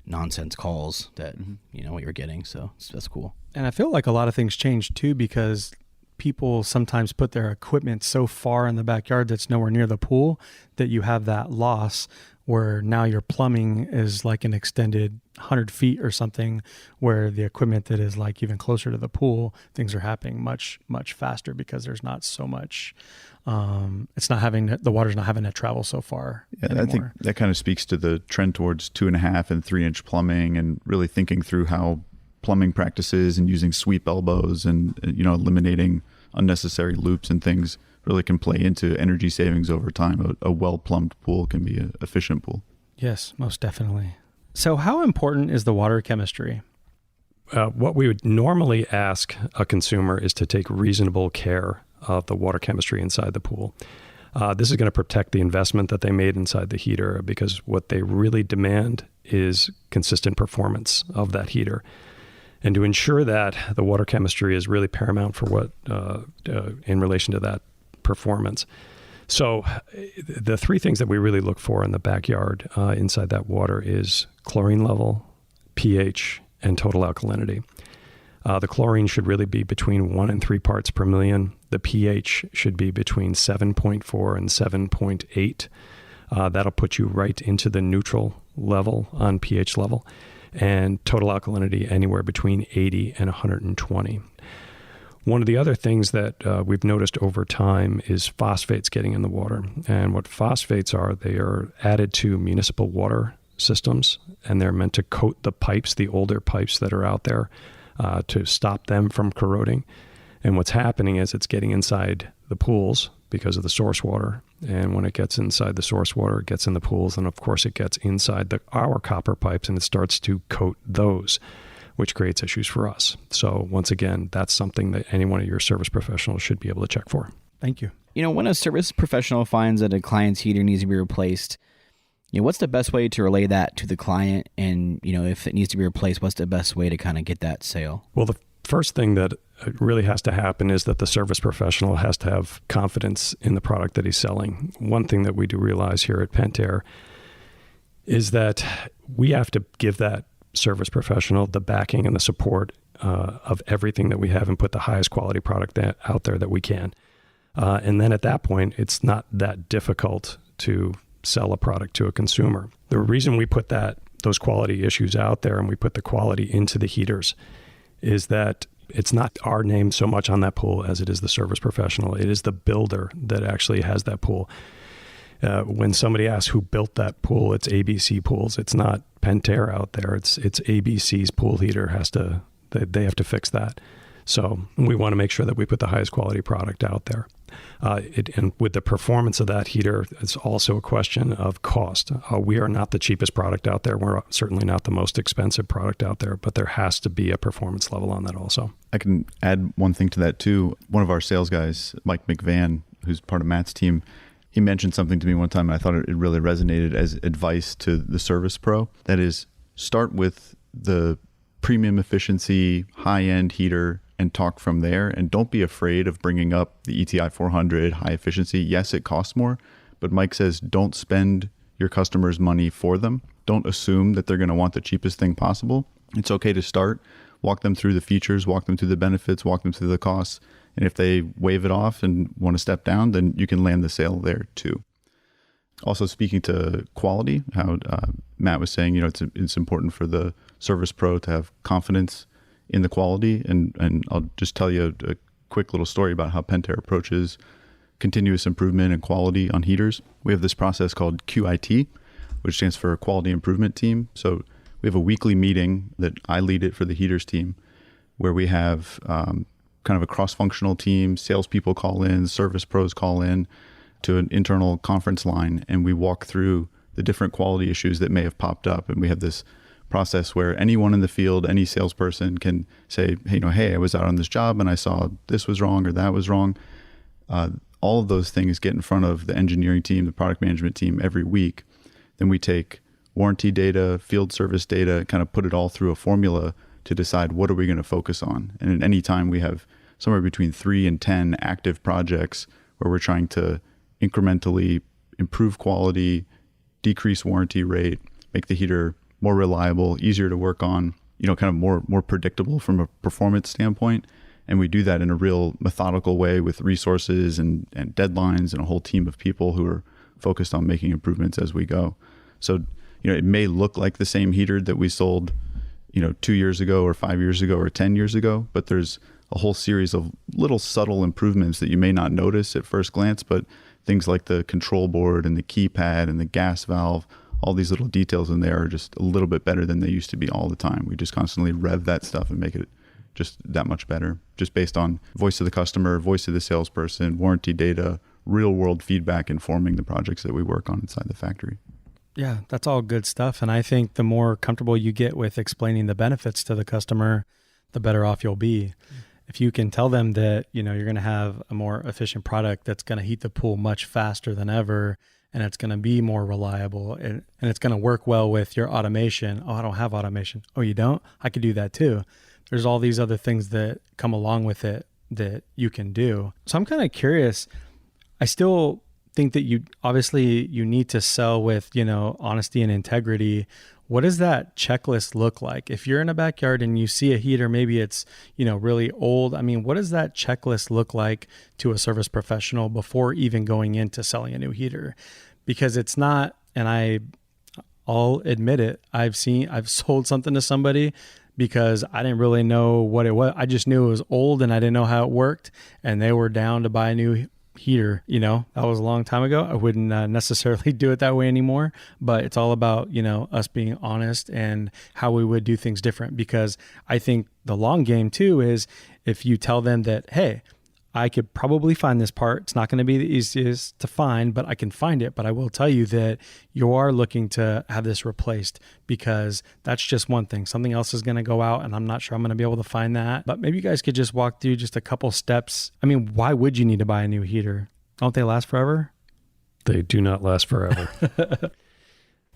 nonsense calls that, what you're getting. So that's cool. And I feel like a lot of things changed too, because people sometimes put their equipment so far in the backyard that's nowhere near the pool that you have that loss, where now your plumbing is like an extended 100 feet or something, where the equipment that is like even closer to the pool, things are happening much, much faster because there's not so much, the water's not having to travel so far anymore. I think that kind of speaks to the trend towards 2.5 and 3-inch plumbing, and really thinking through how plumbing practices and using sweep elbows and, eliminating unnecessary loops and things really can play into energy savings over time. A well-plumbed pool can be an efficient pool. Yes, most definitely. So how important is the water chemistry? What we would normally ask a consumer is to take reasonable care of the water chemistry inside the pool. This is going to protect the investment that they made inside the heater, because what they really demand is consistent performance of that heater. And to ensure that, the water chemistry is really paramount for what in relation to that performance. So the three things that we really look for in the backyard inside that water is chlorine level, pH, and total alkalinity. The chlorine should really be between 1 and 3 parts per million. The pH should be between 7.4 and 7.8. That'll put you right into the neutral level on pH level. And total alkalinity anywhere between 80 and 120. One of the other things that we've noticed over time is phosphates getting in the water. And what phosphates are, they are added to municipal water systems, and they're meant to coat the pipes, the older pipes that are out there, to stop them from corroding. And what's happening is it's getting inside the pools because of the source water. And when it gets inside the source water, it gets in the pools. And of course, it gets inside our copper pipes, and it starts to coat those, which creates issues for us. So once again, that's something that any one of your service professionals should be able to check for. Thank you. When a service professional finds that a client's heater needs to be replaced, what's the best way to relay that to the client? And, if it needs to be replaced, what's the best way to kind of get that sale? Well, the first thing that really has to happen is that the service professional has to have confidence in the product that he's selling. One thing that we do realize here at Pentair is that we have to give that service professional the backing and the support of everything that we have, and put the highest quality product out there that we can. And then at that point, it's not that difficult to sell a product to a consumer. The reason we put that those quality issues out there and we put the quality into the heaters is that it's not our name so much on that pool as it is the service professional. It is the builder that actually has that pool. When somebody asks who built that pool, it's ABC Pools. It's not Pentair out there. It's ABC's pool heater they have to fix that. So we want to make sure that we put the highest quality product out there. And with the performance of that heater, it's also a question of cost. We are not the cheapest product out there. We're certainly not the most expensive product out there, but there has to be a performance level on that also. I can add one thing to that too. One of our sales guys, Mike McVan, who's part of Matt's team, he mentioned something to me one time and I thought it really resonated as advice to the service pro. That is, start with the premium efficiency, high-end heater and talk from there. And don't be afraid of bringing up the ETI 400 high efficiency. Yes, it costs more, but Mike says don't spend your customers' money for them. Don't assume that they're going to want the cheapest thing possible. It's okay to start, walk them through the features, walk them through the benefits, walk them through the costs. And if they wave it off and want to step down, then you can land the sale there too. Also, speaking to quality, how Matt was saying, it's important for the service pro to have confidence in the quality. And I'll just tell you a quick little story about how Pentair approaches continuous improvement and quality on heaters. We have this process called QIT, which stands for Quality Improvement Team. So we have a weekly meeting that I lead it for the heaters team, where we have kind of a cross-functional team. Salespeople call in, service pros call in to an internal conference line, and we walk through the different quality issues that may have popped up. And we have this process where anyone in the field, any salesperson can say, hey, I was out on this job and I saw this was wrong or that was wrong. All of those things get in front of the engineering team, the product management team every week. Then we take warranty data, field service data, kind of put it all through a formula to decide what are we going to focus on. And at any time we have somewhere between 3 and 10 active projects where we're trying to incrementally improve quality, decrease warranty rate, make the heater more reliable, easier to work on, kind of more predictable from a performance standpoint. And we do that in a real methodical way with resources and deadlines and a whole team of people who are focused on making improvements as we go. So, it may look like the same heater that we sold, 2 years ago or 5 years ago or 10 years ago, but there's a whole series of little subtle improvements that you may not notice at first glance, but things like the control board and the keypad and the gas valve, all these little details in there are just a little bit better than they used to be all the time. We just constantly rev that stuff and make it just that much better, just based on voice of the customer, voice of the salesperson, warranty data, real world feedback informing the projects that we work on inside the factory. Yeah, that's all good stuff. And I think the more comfortable you get with explaining the benefits to the customer, the better off you'll be. If you can tell them that, you're going to have a more efficient product that's going to heat the pool much faster than ever, and it's going to be more reliable, and it's going to work well with your automation. Oh, I don't have automation. Oh, you don't? I could do that too. There's all these other things that come along with it that you can do. So I'm kind of curious. I still think that you need to sell with, honesty and integrity. What does that checklist look like? If you're in a backyard and you see a heater, maybe it's, really old. I mean, what does that checklist look like to a service professional before even going into selling a new heater? Because it's not, and I'll admit it, I've sold something to somebody because I didn't really know what it was. I just knew it was old and I didn't know how it worked, and they were down to buy a new heater. That was a long time ago. I wouldn't necessarily do it that way anymore, but it's all about, us being honest and how we would do things different. Because I think the long game too is if you tell them that, hey, I could probably find this part. It's not going to be the easiest to find, but I can find it. But I will tell you that you are looking to have this replaced, because that's just one thing. Something else is going to go out and I'm not sure I'm going to be able to find that. But maybe you guys could just walk through just a couple steps. I mean, why would you need to buy a new heater? Don't they last forever? They do not last forever.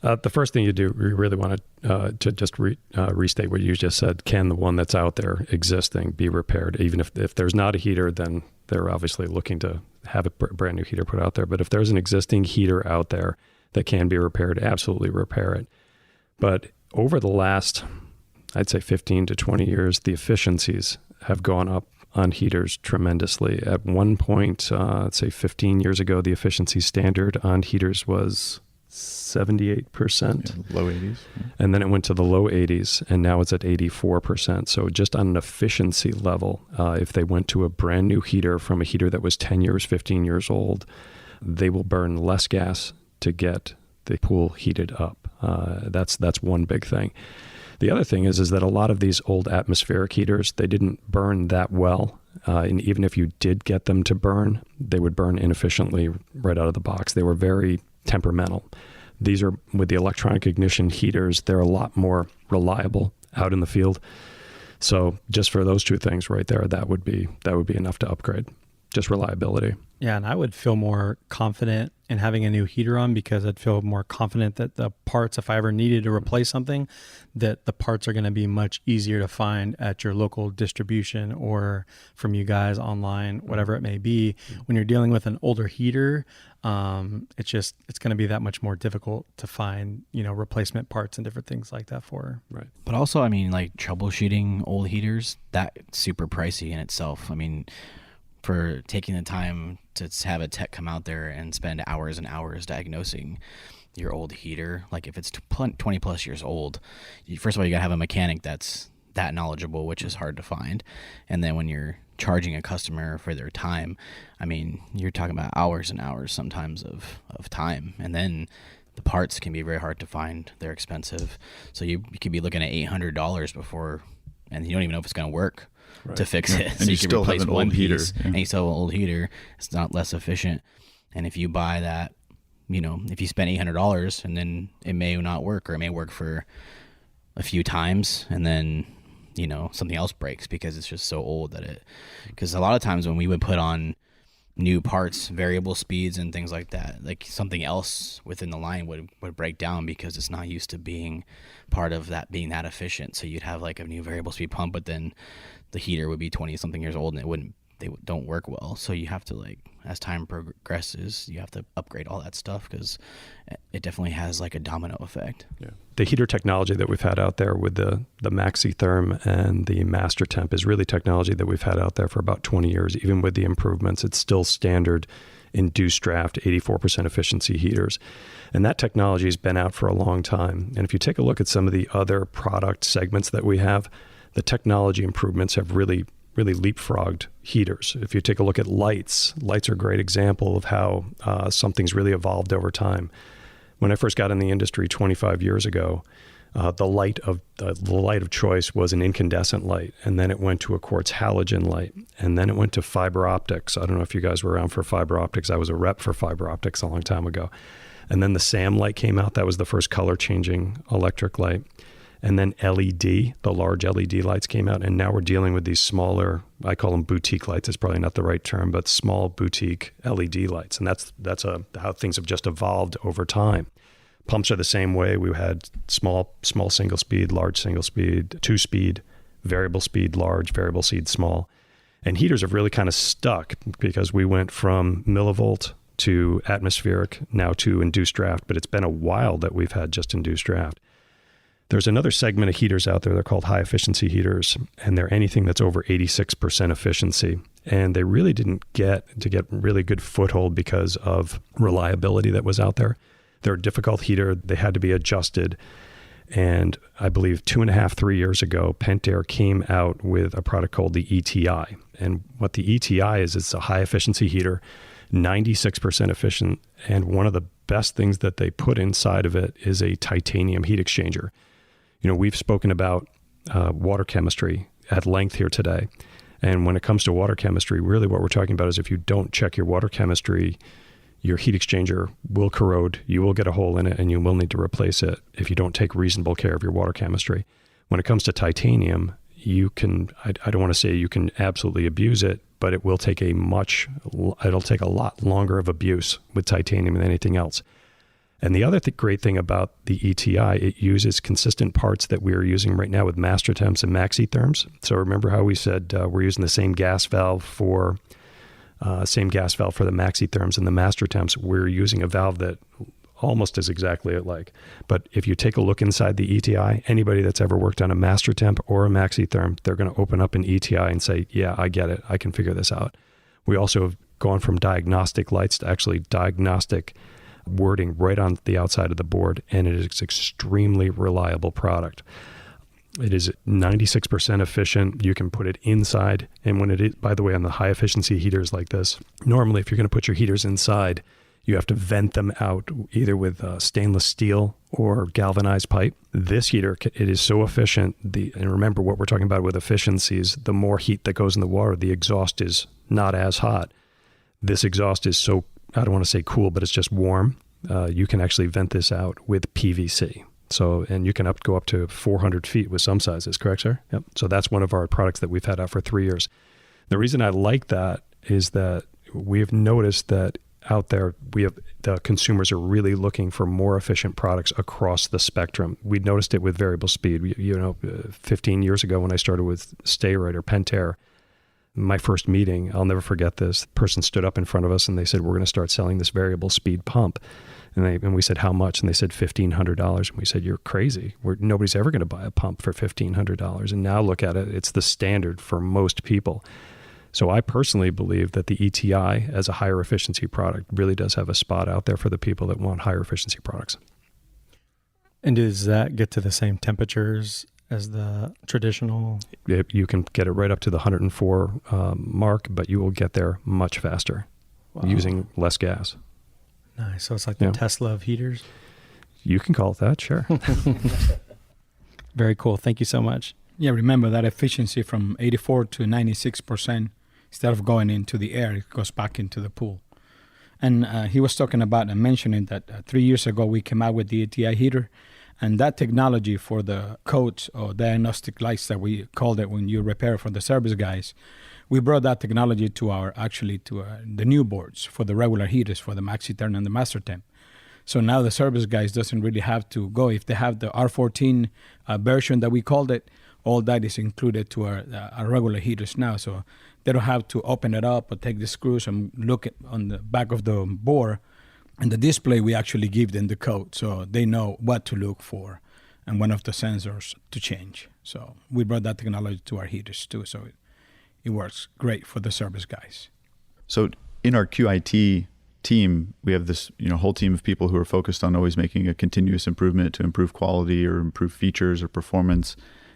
The first thing you do, you really want to just restate what you just said. Can the one that's out there existing be repaired? Even if there's not a heater, then they're obviously looking to have a brand new heater put out there. But if there's an existing heater out there that can be repaired, absolutely repair it. But over the last, I'd say 15 to 20 years, the efficiencies have gone up on heaters tremendously. At one point, let's say 15 years ago, the efficiency standard on heaters was 78%. Low 80s. And then it went to the low 80s, and now it's at 84%. So just on an efficiency level, if they went to a brand new heater from a heater that was 10 years, 15 years old, they will burn less gas to get the pool heated up. That's one big thing. The other thing is that a lot of these old atmospheric heaters, they didn't burn that well. And even if you did get them to burn, they would burn inefficiently right out of the box. They were very temperamental. These are, with the electronic ignition heaters, they're a lot more reliable out in the field. So just for those two things right there, that would be enough to upgrade. Just reliability. Yeah, and I would feel more confident in having a new heater on because I'd feel more confident that the parts, if I ever needed to replace something, that the parts are going to be much easier to find at your local distribution or from you guys online, whatever it may be. When you're dealing with an older heater, it's going to be that much more difficult to find, replacement parts and different things like that for. Right. But also, I mean, like troubleshooting old heaters, that's super pricey in itself. I mean, for taking the time to have a tech come out there and spend hours and hours diagnosing your old heater, like if it's 20 plus years old, first of all, you gotta have a mechanic that's that knowledgeable, which is hard to find. And then when you're charging a customer for their time, I mean, you're talking about hours and hours sometimes of time. And then the parts can be very hard to find. They're expensive. So you could be looking at $800 before, and you don't even know if it's going to work. Right. To fix it. And so you can still replace have an one old heater. piece, Yeah. and you still have an old heater. It's not less efficient. And if you buy that, if you spend $800 and then it may not work, or it may work for a few times and then, something else breaks because it's just so old because a lot of times when we would put on new parts, variable speeds and things like that, like something else within the line would break down because it's not used to being part of that, being that efficient. So you'd have like a new variable speed pump, but then the heater would be 20 something years old and they don't work well. So you have to, like, as time progresses, you have to upgrade all that stuff because it definitely has like a domino effect. Yeah. The heater technology that we've had out there with the MaxETherm and the MasterTemp is really technology that we've had out there for about 20 years. Even with the improvements, it's still standard induced draft 84% efficiency heaters. And that technology has been out for a long time. And if you take a look at some of the other product segments that we have, the technology improvements have really leapfrogged heaters. If you take a look at lights are a great example of how something's really evolved over time. When I first got in the industry 25 years ago, the light of choice was an incandescent light, and then it went to a quartz halogen light, and then it went to fiber optics. I don't know if you guys were around for fiber optics. I was a rep for fiber optics a long time ago. And then the SAM light came out. That was the first color changing electric light. And then LED, the large LED lights came out, and now we're dealing with these smaller, I call them boutique lights. It's probably not the right term, but small boutique LED lights. And that's how things have just evolved over time. Pumps are the same way. We had small single speed, large single speed, 2-speed, variable speed, large, variable speed, small. And heaters have really kind of stuck because we went from millivolt to atmospheric, now to induced draft, but it's been a while that we've had just induced draft. There's another segment of heaters out there. They're called high efficiency heaters, and they're anything that's over 86% efficiency. And they really didn't get really good foothold because of reliability that was out there. They're a difficult heater. They had to be adjusted. And I believe 2.5-3 years ago, Pentair came out with a product called the ETI. And what the ETI is, it's a high efficiency heater, 96% efficient. And one of the best things that they put inside of it is a titanium heat exchanger. We've spoken about water chemistry at length here today. And when it comes to water chemistry, really what we're talking about is if you don't check your water chemistry, your heat exchanger will corrode, you will get a hole in it, and you will need to replace it if you don't take reasonable care of your water chemistry. When it comes to titanium, you can, I don't want to say you can absolutely abuse it, but it'll take a lot longer of abuse with titanium than anything else. And the other great thing about the ETI, it uses consistent parts that we are using right now with MasterTemps and Max-E-Therms. So remember how we said we're using the same gas valve for the Max-E-Therms and the MasterTemps. We're using a valve that almost is exactly alike. But if you take a look inside the ETI, anybody that's ever worked on a MasterTemp or a Max-E-Therm, they're going to open up an ETI and say, yeah, I get it. I can figure this out. We also have gone from diagnostic lights to actually diagnostic wording right on the outside of the board, and it is extremely reliable product. It is 96% efficient. You can put it inside. And when it is, by the way, on the high efficiency heaters like this, normally if you're going to put your heaters inside, you have to vent them out either with stainless steel or galvanized pipe. This heater, it is so efficient. And remember what we're talking about with efficiencies, the more heat that goes in the water, the exhaust is not as hot. This exhaust is so, I don't want to say cool, but it's just warm. You can actually vent this out with PVC. So, and you can go up to 400 feet with some sizes, correct, sir? Yep. So that's one of our products that we've had out for 3 years. The reason I like that is that we've noticed that out there, the consumers are really looking for more efficient products across the spectrum. We noticed it with variable speed. 15 years ago when I started with Stayright or Pentair, my first meeting, I'll never forget this. The person stood up in front of us and they said, we're going to start selling this variable speed pump. And we said, how much? And they said, $1,500. And we said, you're crazy. Nobody's ever going to buy a pump for $1,500. And now look at it. It's the standard for most people. So I personally believe that the ETI as a higher efficiency product really does have a spot out there for the people that want higher efficiency products. And does that get to the same temperatures as the traditional? You can get it right up to the 104 mark, but you will get there much faster using less gas. Nice. So it's like the Tesla of heaters? You can call it that, sure. Very cool. Thank you so much. Yeah, remember that efficiency from 84 to 96%, instead of going into the air, it goes back into the pool. And he was talking about and mentioning that 3 years ago we came out with the ETI heater, and that technology for the codes or diagnostic lights that we called it when you repair for the service guys, we brought that technology to the new boards for the regular heaters for the MaxETherm and the MasterTemp. So now the service guys doesn't really have to go. If they have the R14 version that we called it, all that is included to our regular heaters now. So they don't have to open it up or take the screws and look on the back of the board. And the display, we actually give them the code so they know what to look for and one of the sensors to change. So we brought that technology to our heaters too. So it works great for the service guys. So in our QIT team, we have this whole team of people who are focused on always making a continuous improvement to improve quality or improve features or performance.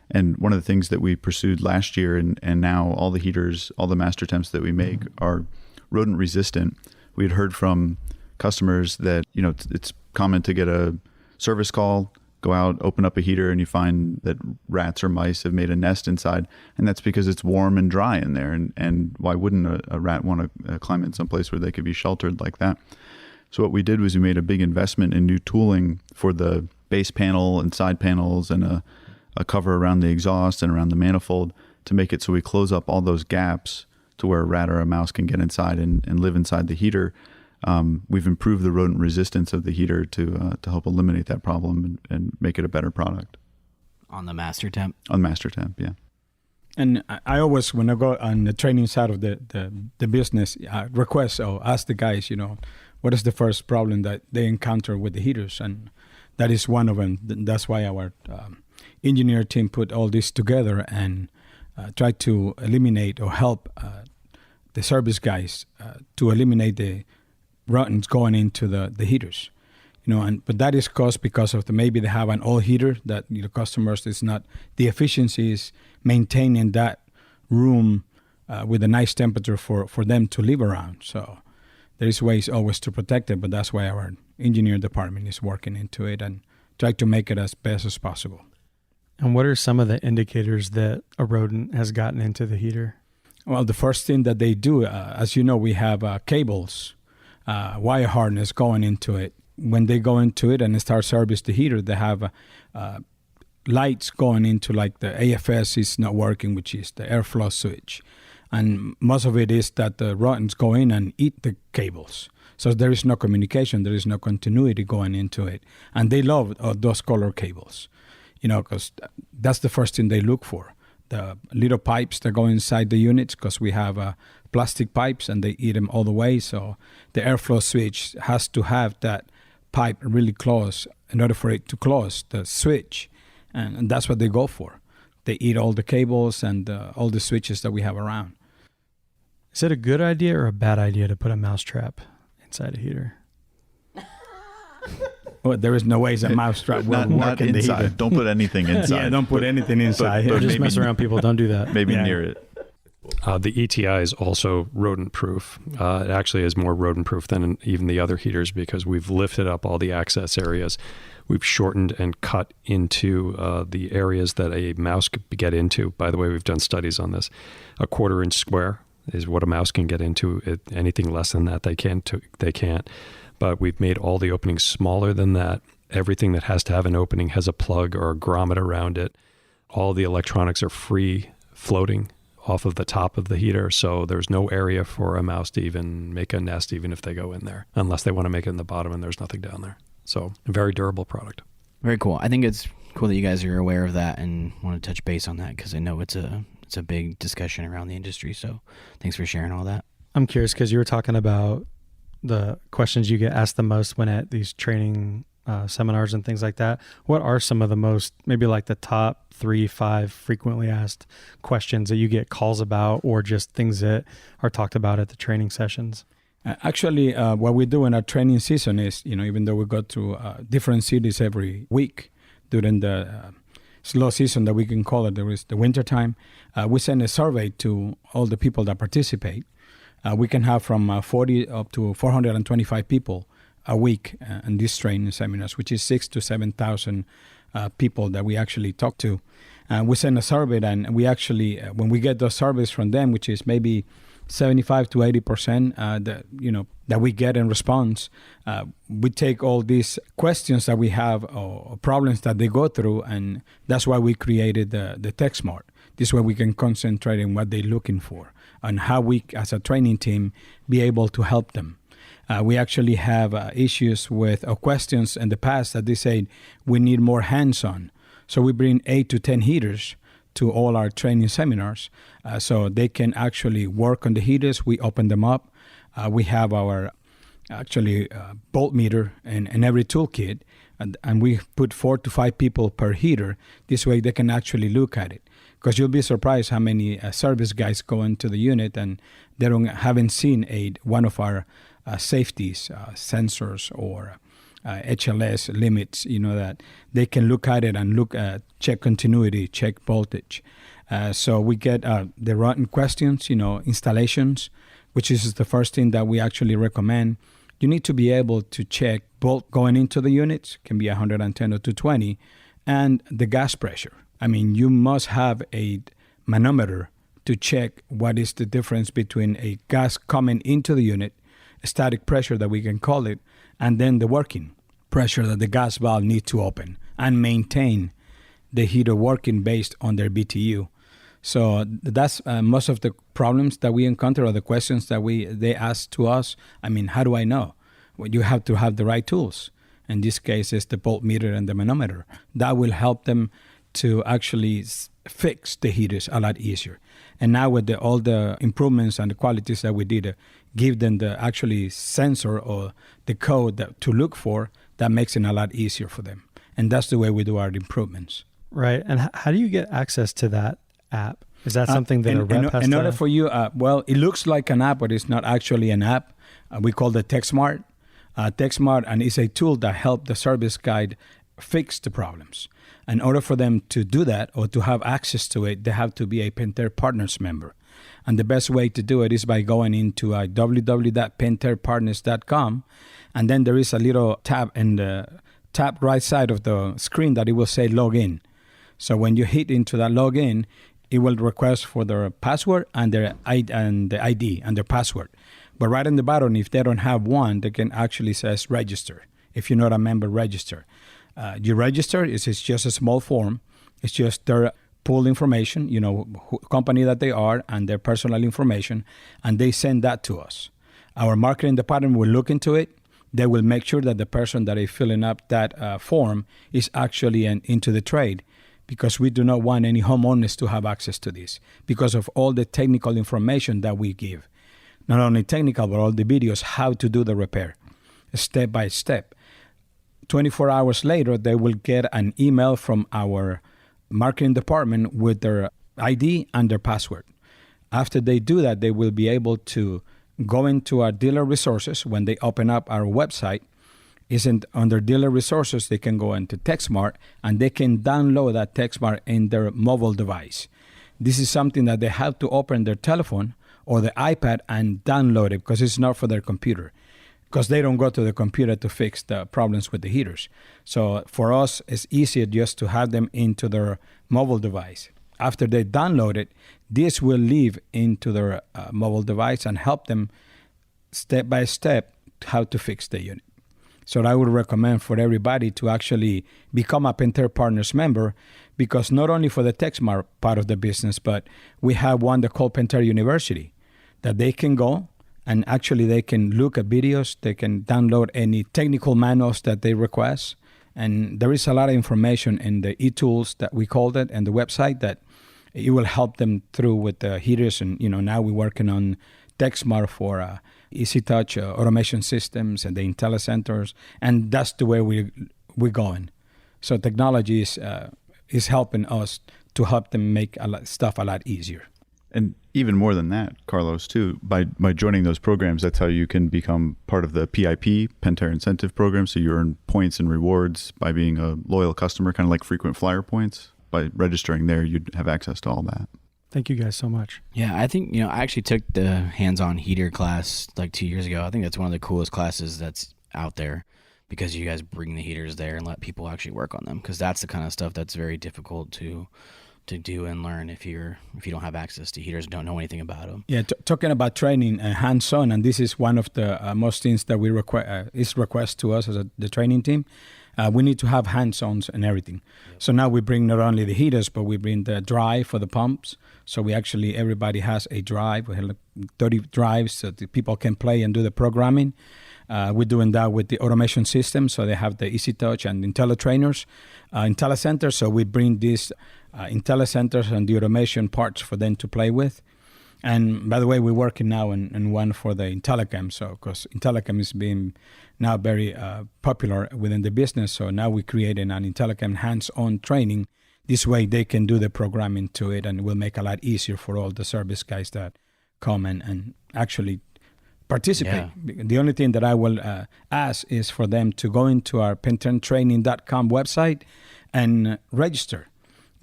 And one of the things that we pursued last year, and now all the heaters, all the MasterTemps that we make are rodent resistant. We had heard from customers that it's common to get a service call, go out, open up a heater, and you find that rats or mice have made a nest inside, and that's because it's warm and dry in there. And why wouldn't a rat want to climb in someplace where they could be sheltered like that? So what we did was we made a big investment in new tooling for the base panel and side panels and a cover around the exhaust and around the manifold to make it so we close up all those gaps to where a rat or a mouse can get inside and live inside the heater. We've improved the rodent resistance of the heater to help eliminate that problem and make it a better product. On the MasterTemp? On MasterTemp, yeah. And I always, when I go on the training side of the business, request or ask the guys, what is the first problem that they encounter with the heaters? And that is one of them. That's why our engineer team put all this together and try to eliminate or help the service guys to eliminate the rodents going into the heaters. But that is caused because of maybe they have an old heater that customers is not, the efficiency is maintaining that room with a nice temperature for them to live around. So there is ways always to protect it, but that's why our engineer department is working into it and try to make it as best as possible. And what are some of the indicators that a rodent has gotten into the heater? Well, the first thing that they do, as you know, we have cables, wire harness going into it. When they go into it and start service the heater, they have lights going into, like the AFS is not working, which is the airflow switch. And most of it is that the rodents go in and eat the cables. So there is no communication, there is no continuity going into it. And they love those color cables, because that's the first thing they look for. The little pipes that go inside the units, because we have plastic pipes and they eat them all the way. So the airflow switch has to have that pipe really close in order for it to close the switch. And that's what they go for. They eat all the cables and all the switches that we have around. Is it a good idea or a bad idea to put a mouse trap inside a heater? Well, there is no way a mousetrap will work not in the inside. heater. Don't put anything inside. Yeah, don't put anything inside. but Just maybe- mess around, people. Don't do that. Maybe Yeah. near it. The ETI is also rodent proof. It actually is more rodent proof than even the other heaters because we've lifted up all the access areas. We've shortened and cut into the areas that a mouse could get into. By the way, we've done studies on this. A 1/4 inch square is what a mouse can get into. Anything less than that, they can't. But we've made all the openings smaller than that. Everything that has to have an opening has a plug or a grommet around it. All the electronics are free floating off of the top of the heater, so there's no area for a mouse to even make a nest, even if they go in there, unless they want to make it in the bottom and there's nothing down there. So, a very durable product. Very cool. I think it's cool that you guys are aware of that and want to touch base on that because I know it's a big discussion around the industry. So, thanks for sharing all that. I'm curious because you were talking about the questions you get asked the most when at these training seminars and things like that. What are some of the most, maybe like the top 3-5 frequently asked questions that you get calls about or just things that are talked about at the training sessions? Actually, what we do in our training season is, even though we go to different cities every week during the slow season that we can call it, there is the winter time, we send a survey to all the people that participate. We can have from 40 up to 425 people a week in these training seminars, which is 6,000 to 7,000 people that we actually talk to. We send a survey, and we actually, when we get those surveys from them, which is maybe 75 to 80% that we get in response, we take all these questions that we have or problems that they go through, and that's why we created the TechSmart. This way we can concentrate on what they're looking for and how we, as a training team, be able to help them. We actually have issues with questions in the past that they say we need more hands-on. So we bring 8 to 10 heaters to all our training seminars so they can actually work on the heaters. We open them up. We have our bolt meter in every toolkit, and we put 4 to 5 people per heater. This way they can actually look at it. Because you'll be surprised how many service guys go into the unit and they haven't seen one of our safeties, sensors, or HLS limits, that they can look at it and check continuity, check voltage. So we get the rotten questions, installations, which is the first thing that we actually recommend. You need to be able to check bolt going into the units, can be 110 or 220, and the gas pressure. I mean, you must have a manometer to check what is the difference between a gas coming into the unit, static pressure that we can call it, and then the working pressure that the gas valve needs to open and maintain the heater working based on their BTU. So that's most of the problems that we encounter or the questions that they ask to us. I mean, how do I know? Well, you have to have the right tools. In this case, it's the volt meter and the manometer. That will help them to actually fix the heaters a lot easier. And now with all the improvements and the qualities that we did, give them the actually sensor or the code to look for, that makes it a lot easier for them. And that's the way we do our improvements. Right. And how do you get access to that app? Is that something that a rep has in to... order for you, it looks like an app, but it's not actually an app. We call it TechSmart. TechSmart, and it's a tool that helps the service guide fix the problems. In order for them to do that or to have access to it, they have to be a Pentair Partners member. And the best way to do it is by going into www.pentairpartners.com, and then there is a little tab in the top right side of the screen that it will say login. So when you hit into that login, it will request for their password and the ID and their password. But right in the bottom, if they don't have one, they can actually says register. If you're not a member, register. You register, it's just a small form. It's just their pool information, company that they are and their personal information, and they send that to us. Our marketing department will look into it. They will make sure that the person that is filling up that form is actually into the trade, because we do not want any homeowners to have access to this because of all the technical information that we give. Not only technical, but all the videos, how to do the repair, step by step. 24 hours later, they will get an email from our marketing department with their ID and their password. After they do that, they will be able to go into our dealer resources when they open up our website isn't under dealer resources, they can go into TechSmart and they can download that TechSmart in their mobile device. This is something that they have to open their telephone or the iPad and download it because it's not for their computer, because they don't go to the computer to fix the problems with the heaters. So for us, it's easier just to have them into their mobile device. After they download it, this will live into their mobile device and help them step by step how to fix the unit. So I would recommend for everybody to actually become a Pentair Partners member, because not only for the TechSmart part of the business, but we have one that called Pentair University that they can go and actually they can look at videos, they can download any technical manuals that they request. And there is a lot of information in the e-tools that we called it and the website that it will help them through with the heaters. And, now we're working on TechSmart for Easy Touch automation systems and the IntelliCenters, and that's the way we're going. So technology is helping us to help them make stuff a lot easier. And even more than that, Carlos, too, by joining those programs, that's how you can become part of the PIP, Pentair Incentive Program. So you earn points and rewards by being a loyal customer, kind of like frequent flyer points. By registering there, you'd have access to all that. Thank you guys so much. Yeah, I think, I actually took the hands-on heater class like 2 years ago. I think that's one of the coolest classes that's out there, because you guys bring the heaters there and let people actually work on them, because that's the kind of stuff that's very difficult to do and learn if you don't have access to heaters, don't know anything about them. Yeah, talking about training hands-on, and this is one of the most things that we request to us as the training team. We need to have hands-ons and everything. Yep. So now we bring not only the heaters, but we bring the drive for the pumps. So everybody has a drive. We have 30 drives so the people can play and do the programming. We're doing that with the automation system. So they have the Easy Touch and IntelliTrainers, IntelliCenters. So we bring these IntelliCenters and the automation parts for them to play with. And by the way, we're working now on one for the IntelliCam. So because IntelliCam is being now very popular within the business. So now we're creating an IntelliCam hands-on training. This way they can do the programming to it, and it will make it a lot easier for all the service guys that come and actually participate. Yeah. The only thing that I will ask is for them to go into our PentairTraining.com website and register.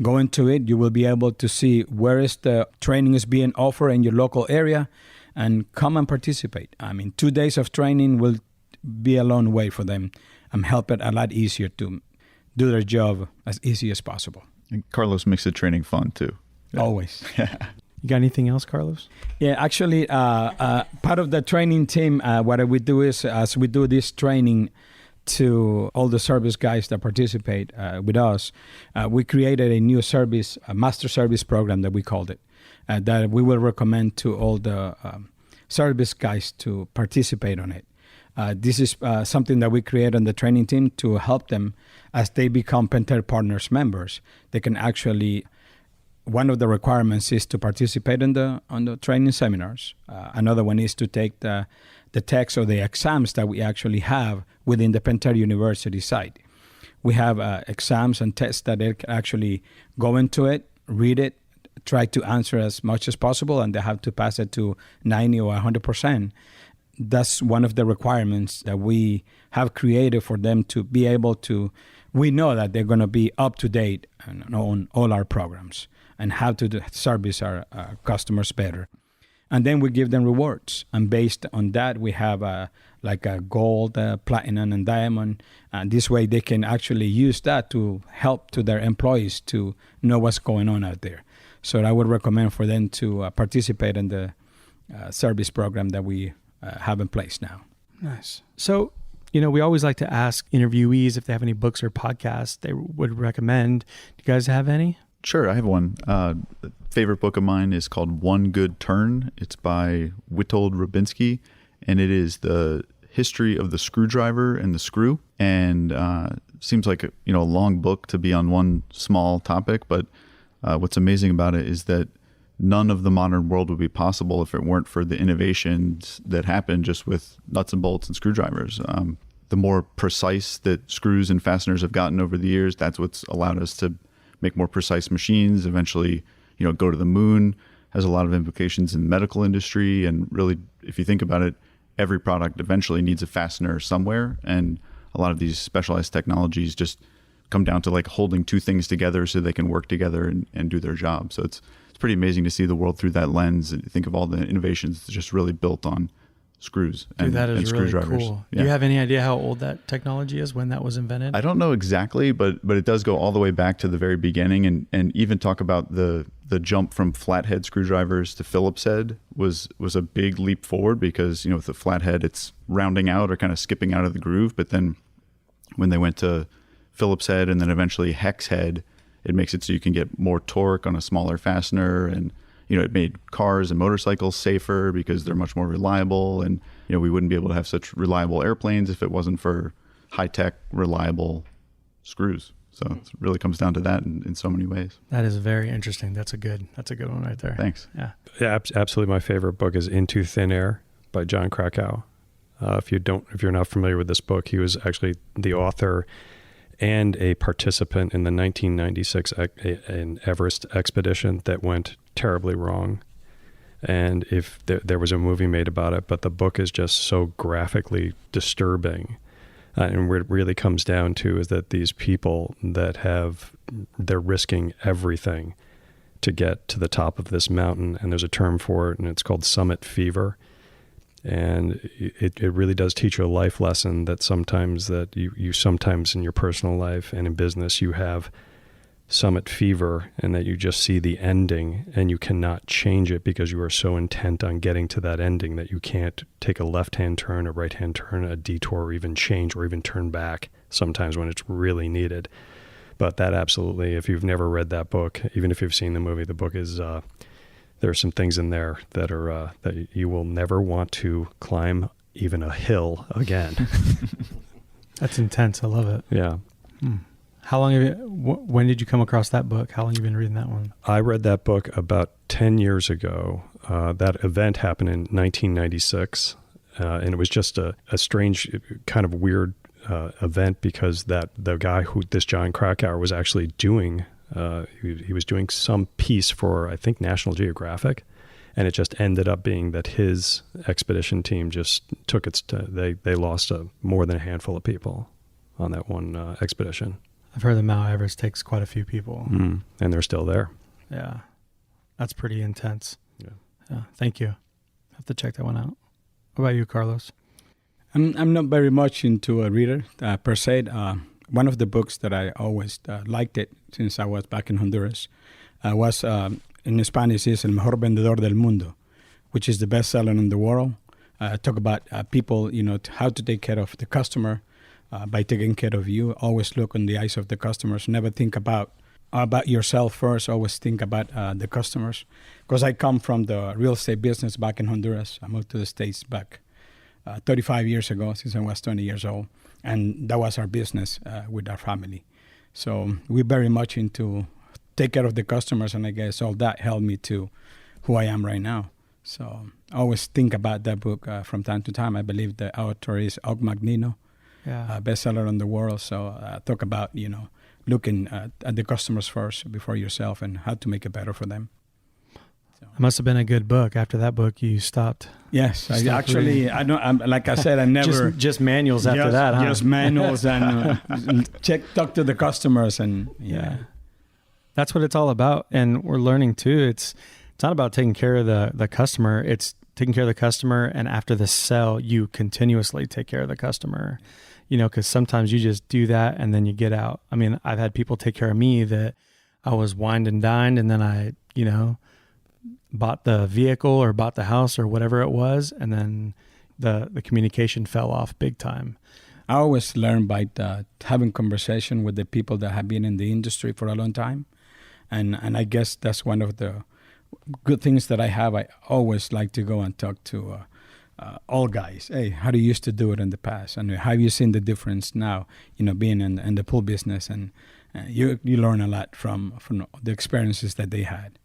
Go into it, you will be able to see where is the training is being offered in your local area, and come and participate. 2 days of training will be a long way for them and help it a lot easier to do their job as easy as possible. And Carlos makes the training fun too. Always. You got anything else, Carlos? Yeah, actually, part of the training team, what we do is, as we do this training to all the service guys that participate with us, we created a new service, a master service program that we called it, that we will recommend to all the service guys to participate on it. This is something that we create on the training team to help them as they become Pentair Partners members. They can actually, one of the requirements is to participate on the training seminars. Another one is to take the tests or the exams that we actually have within the Pentair University site. We have exams and tests that they can actually go into it, read it, try to answer as much as possible, and they have to pass it to 90 or 100%. That's one of the requirements that we have created for them to be able to, we know that they're going to be up to date on all our programs and how to service our customers better. And then we give them rewards. And based on that, we have like a gold, platinum, and diamond. And this way they can actually use that to help to their employees to know what's going on out there. So I would recommend for them to participate in the service program that we have in place now. Nice. So, we always like to ask interviewees if they have any books or podcasts they would recommend. Do you guys have any? Sure, I have one. Favorite book of mine is called One Good Turn. It's by Witold Rubinski, and it is the history of the screwdriver and the screw. And seems like a long book to be on one small topic, but what's amazing about it is that none of the modern world would be possible if it weren't for the innovations that happened just with nuts and bolts and screwdrivers. The more precise that screws and fasteners have gotten over the years, that's what's allowed us to make more precise machines, eventually, go to the moon. Has a lot of implications in the medical industry. And really, if you think about it, every product eventually needs a fastener somewhere. And a lot of these specialized technologies just come down to like holding two things together so they can work together and do their job. So it's pretty amazing to see the world through that lens and think of all the innovations that's just really built on screws and, that is and really screwdrivers. cool. Yeah. Do you have any idea how old that technology is, when that was invented? I don't know exactly, but it does go all the way back to the very beginning, and even talk about the jump from flathead screwdrivers to Phillips head was a big leap forward, because with the flathead it's rounding out or kind of skipping out of the groove, but then when they went to Phillips head and then eventually hex head, it makes it so you can get more torque on a smaller fastener, and it made cars and motorcycles safer because they're much more reliable, and we wouldn't be able to have such reliable airplanes if it wasn't for high-tech, reliable screws. So it really comes down to that in so many ways. That is very interesting. That's a good one right there. Thanks. Yeah. Yeah, absolutely. My favorite book is Into Thin Air by John Krakauer. If you're not familiar with this book, he was actually the author and a participant in the 1996 an Everest expedition that went terribly wrong. And if there was a movie made about it, but the book is just so graphically disturbing. And what it really comes down to is that these people they're risking everything to get to the top of this mountain. And there's a term for it, and it's called summit fever. And it really does teach you a life lesson that sometimes you sometimes in your personal life and in business, you have summit fever, and that you just see the ending and you cannot change it because you are so intent on getting to that ending that you can't take a left-hand turn, a right-hand turn, a detour, or even change or even turn back sometimes when it's really needed. But that absolutely, if you've never read that book, even if you've seen the movie, the book is, there are some things in there that are, that you will never want to climb even a hill again. That's intense. I love it. Yeah. How long when did you come across that book? How long have you been reading that one? I read that book about 10 years ago. That event happened in 1996, and it was just a strange, kind of weird event, because the guy this John Krakauer was actually doing, he was doing some piece for, I think, National Geographic, and it just ended up being that his expedition team just took they lost more than a handful of people on that one expedition. I've heard the Mount Everest takes quite a few people. And they're still there. Yeah. That's pretty intense. Yeah. Thank you. I have to check that one out. What about you, Carlos? I'm not very much into a reader per se. One of the books that I always liked it since I was back in Honduras was, in Spanish, is El Mejor Vendedor del Mundo, which is the best seller in the world. Talk about people, how to take care of the customer. By taking care of you, always look in the eyes of the customers. Never think about yourself first. Always think about the customers. Because I come from the real estate business back in Honduras. I moved to the States back 35 years ago, since I was 20 years old. And that was our business with our family. So we're very much into take care of the customers. And I guess all that helped me to who I am right now. So I always think about that book from time to time. I believe the author is Og Magnino. Yeah. Bestseller in the world. So talk about, looking at the customers first before yourself and how to make it better for them. So. It must have been a good book. After that book, you stopped. Yes. I don't, like I said, I never. just manuals after that, huh? Just manuals and talk to the customers. And yeah. That's what it's all about. And we're learning too. It's not about taking care of the customer. It's taking care of the customer. And after the sale, you continuously take care of the customer. Because sometimes you just do that and then you get out. I mean, I've had people take care of me that I was wined and dined, and then I, bought the vehicle or bought the house or whatever it was, and then the communication fell off big time. I always learn by having conversation with the people that have been in the industry for a long time. And I guess that's one of the good things that I have. I always like to go and talk to all guys. Hey, how do you used to do it in the past? And have you seen the difference now, being in the pool business? And you learn a lot from the experiences that they had.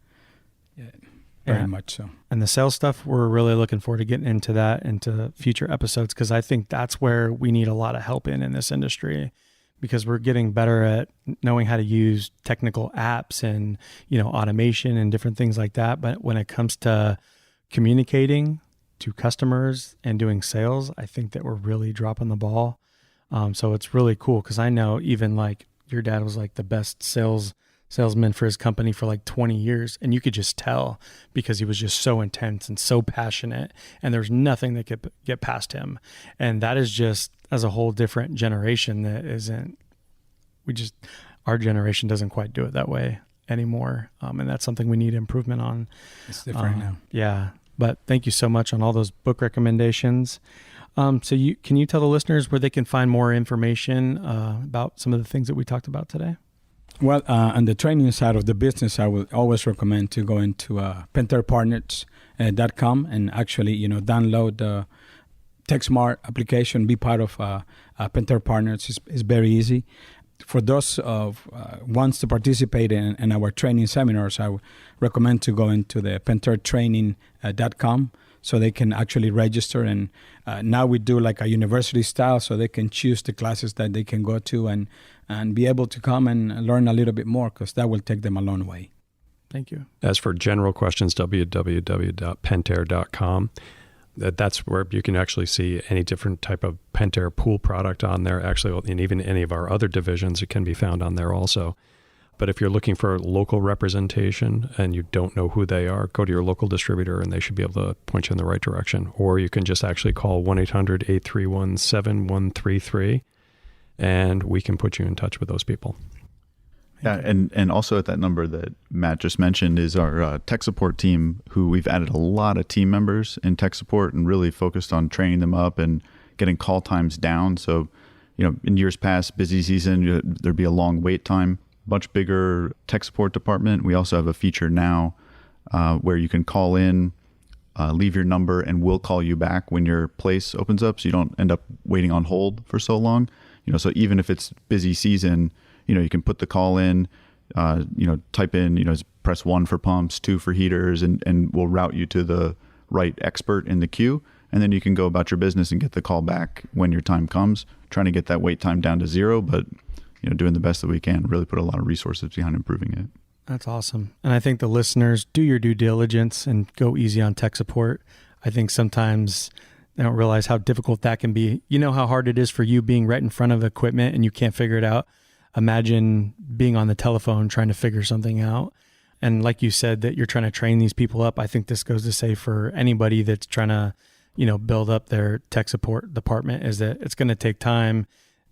Yeah, very much so. And the sales stuff, we're really looking forward to getting into that into future episodes, because I think that's where we need a lot of help in this industry, because we're getting better at knowing how to use technical apps and, automation and different things like that. But when it comes to communicating to customers and doing sales, I think that we're really dropping the ball. So it's really cool because I know even like your dad was like the best salesman for his company for like 20 years. And you could just tell because he was just so intense and so passionate, and there's nothing that could get past him. And that is just as a whole different generation that our generation doesn't quite do it that way anymore. And that's something we need improvement on. It's different now. Yeah. But thank you so much on all those book recommendations. So can you tell the listeners where they can find more information about some of the things that we talked about today? Well, on the training side of the business, I would always recommend to go into PentairPartners.com and actually, download the TechSmart application, be part of Pentair Partners. It's very easy. For those wants to participate in our training seminars, I would recommend to go into the PentairTraining.com so they can actually register. And now we do like a university style, so they can choose the classes that they can go to and be able to come and learn a little bit more, because that will take them a long way. Thank you. As for general questions, www.pentair.com. That's where you can actually see any different type of Pentair pool product on there, actually, and even any of our other divisions, it can be found on there also. But if you're looking for local representation and you don't know who they are, go to your local distributor and they should be able to point you in the right direction. Or you can just actually call 1-800-831-7133 and we can put you in touch with those people. Yeah, and also at that number that Matt just mentioned is our tech support team, who we've added a lot of team members in tech support and really focused on training them up and getting call times down. So, in years past, busy season, there'd be a long wait time, much bigger tech support department. We also have a feature now where you can call in, leave your number, and we'll call you back when your place opens up, so you don't end up waiting on hold for so long. So even if it's busy season, you can put the call in, type in, press 1 for pumps, 2 for heaters, and we'll route you to the right expert in the queue. And then you can go about your business and get the call back when your time comes, trying to get that wait time down to 0, but, doing the best that we can, really put a lot of resources behind improving it. That's awesome. And I think the listeners, do your due diligence and go easy on tech support. I think sometimes they don't realize how difficult that can be. You know how hard it is for you being right in front of equipment and you can't figure it out. Imagine being on the telephone trying to figure something out. And like you said, that you're trying to train these people up. I think this goes to say for anybody that's trying to, build up their tech support department, is that it's going to take time.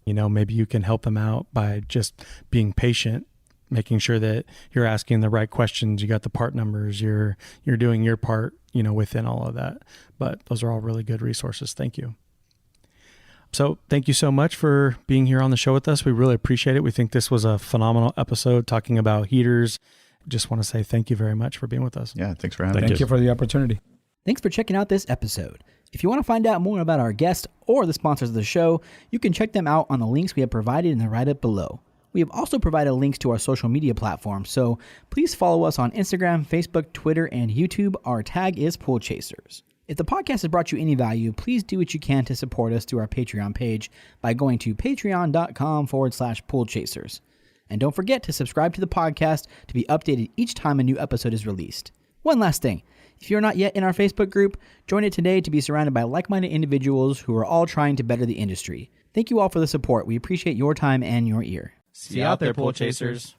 Maybe you can help them out by just being patient, making sure that you're asking the right questions. You got the part numbers, you're doing your part, within all of that. But those are all really good resources. Thank you. So thank you so much for being here on the show with us. We really appreciate it. We think this was a phenomenal episode talking about heaters. Just want to say thank you very much for being with us. Yeah, thanks for having us. Thank you for the opportunity. Thanks for checking out this episode. If you want to find out more about our guests or the sponsors of the show, you can check them out on the links we have provided in the write-up below. We have also provided links to our social media platforms, so please follow us on Instagram, Facebook, Twitter, and YouTube. Our tag is Pool Chasers. If the podcast has brought you any value, please do what you can to support us through our Patreon page by going to patreon.com/poolchasers. And don't forget to subscribe to the podcast to be updated each time a new episode is released. One last thing. If you're not yet in our Facebook group, join it today to be surrounded by like-minded individuals who are all trying to better the industry. Thank you all for the support. We appreciate your time and your ear. See you out there, Pool Chasers.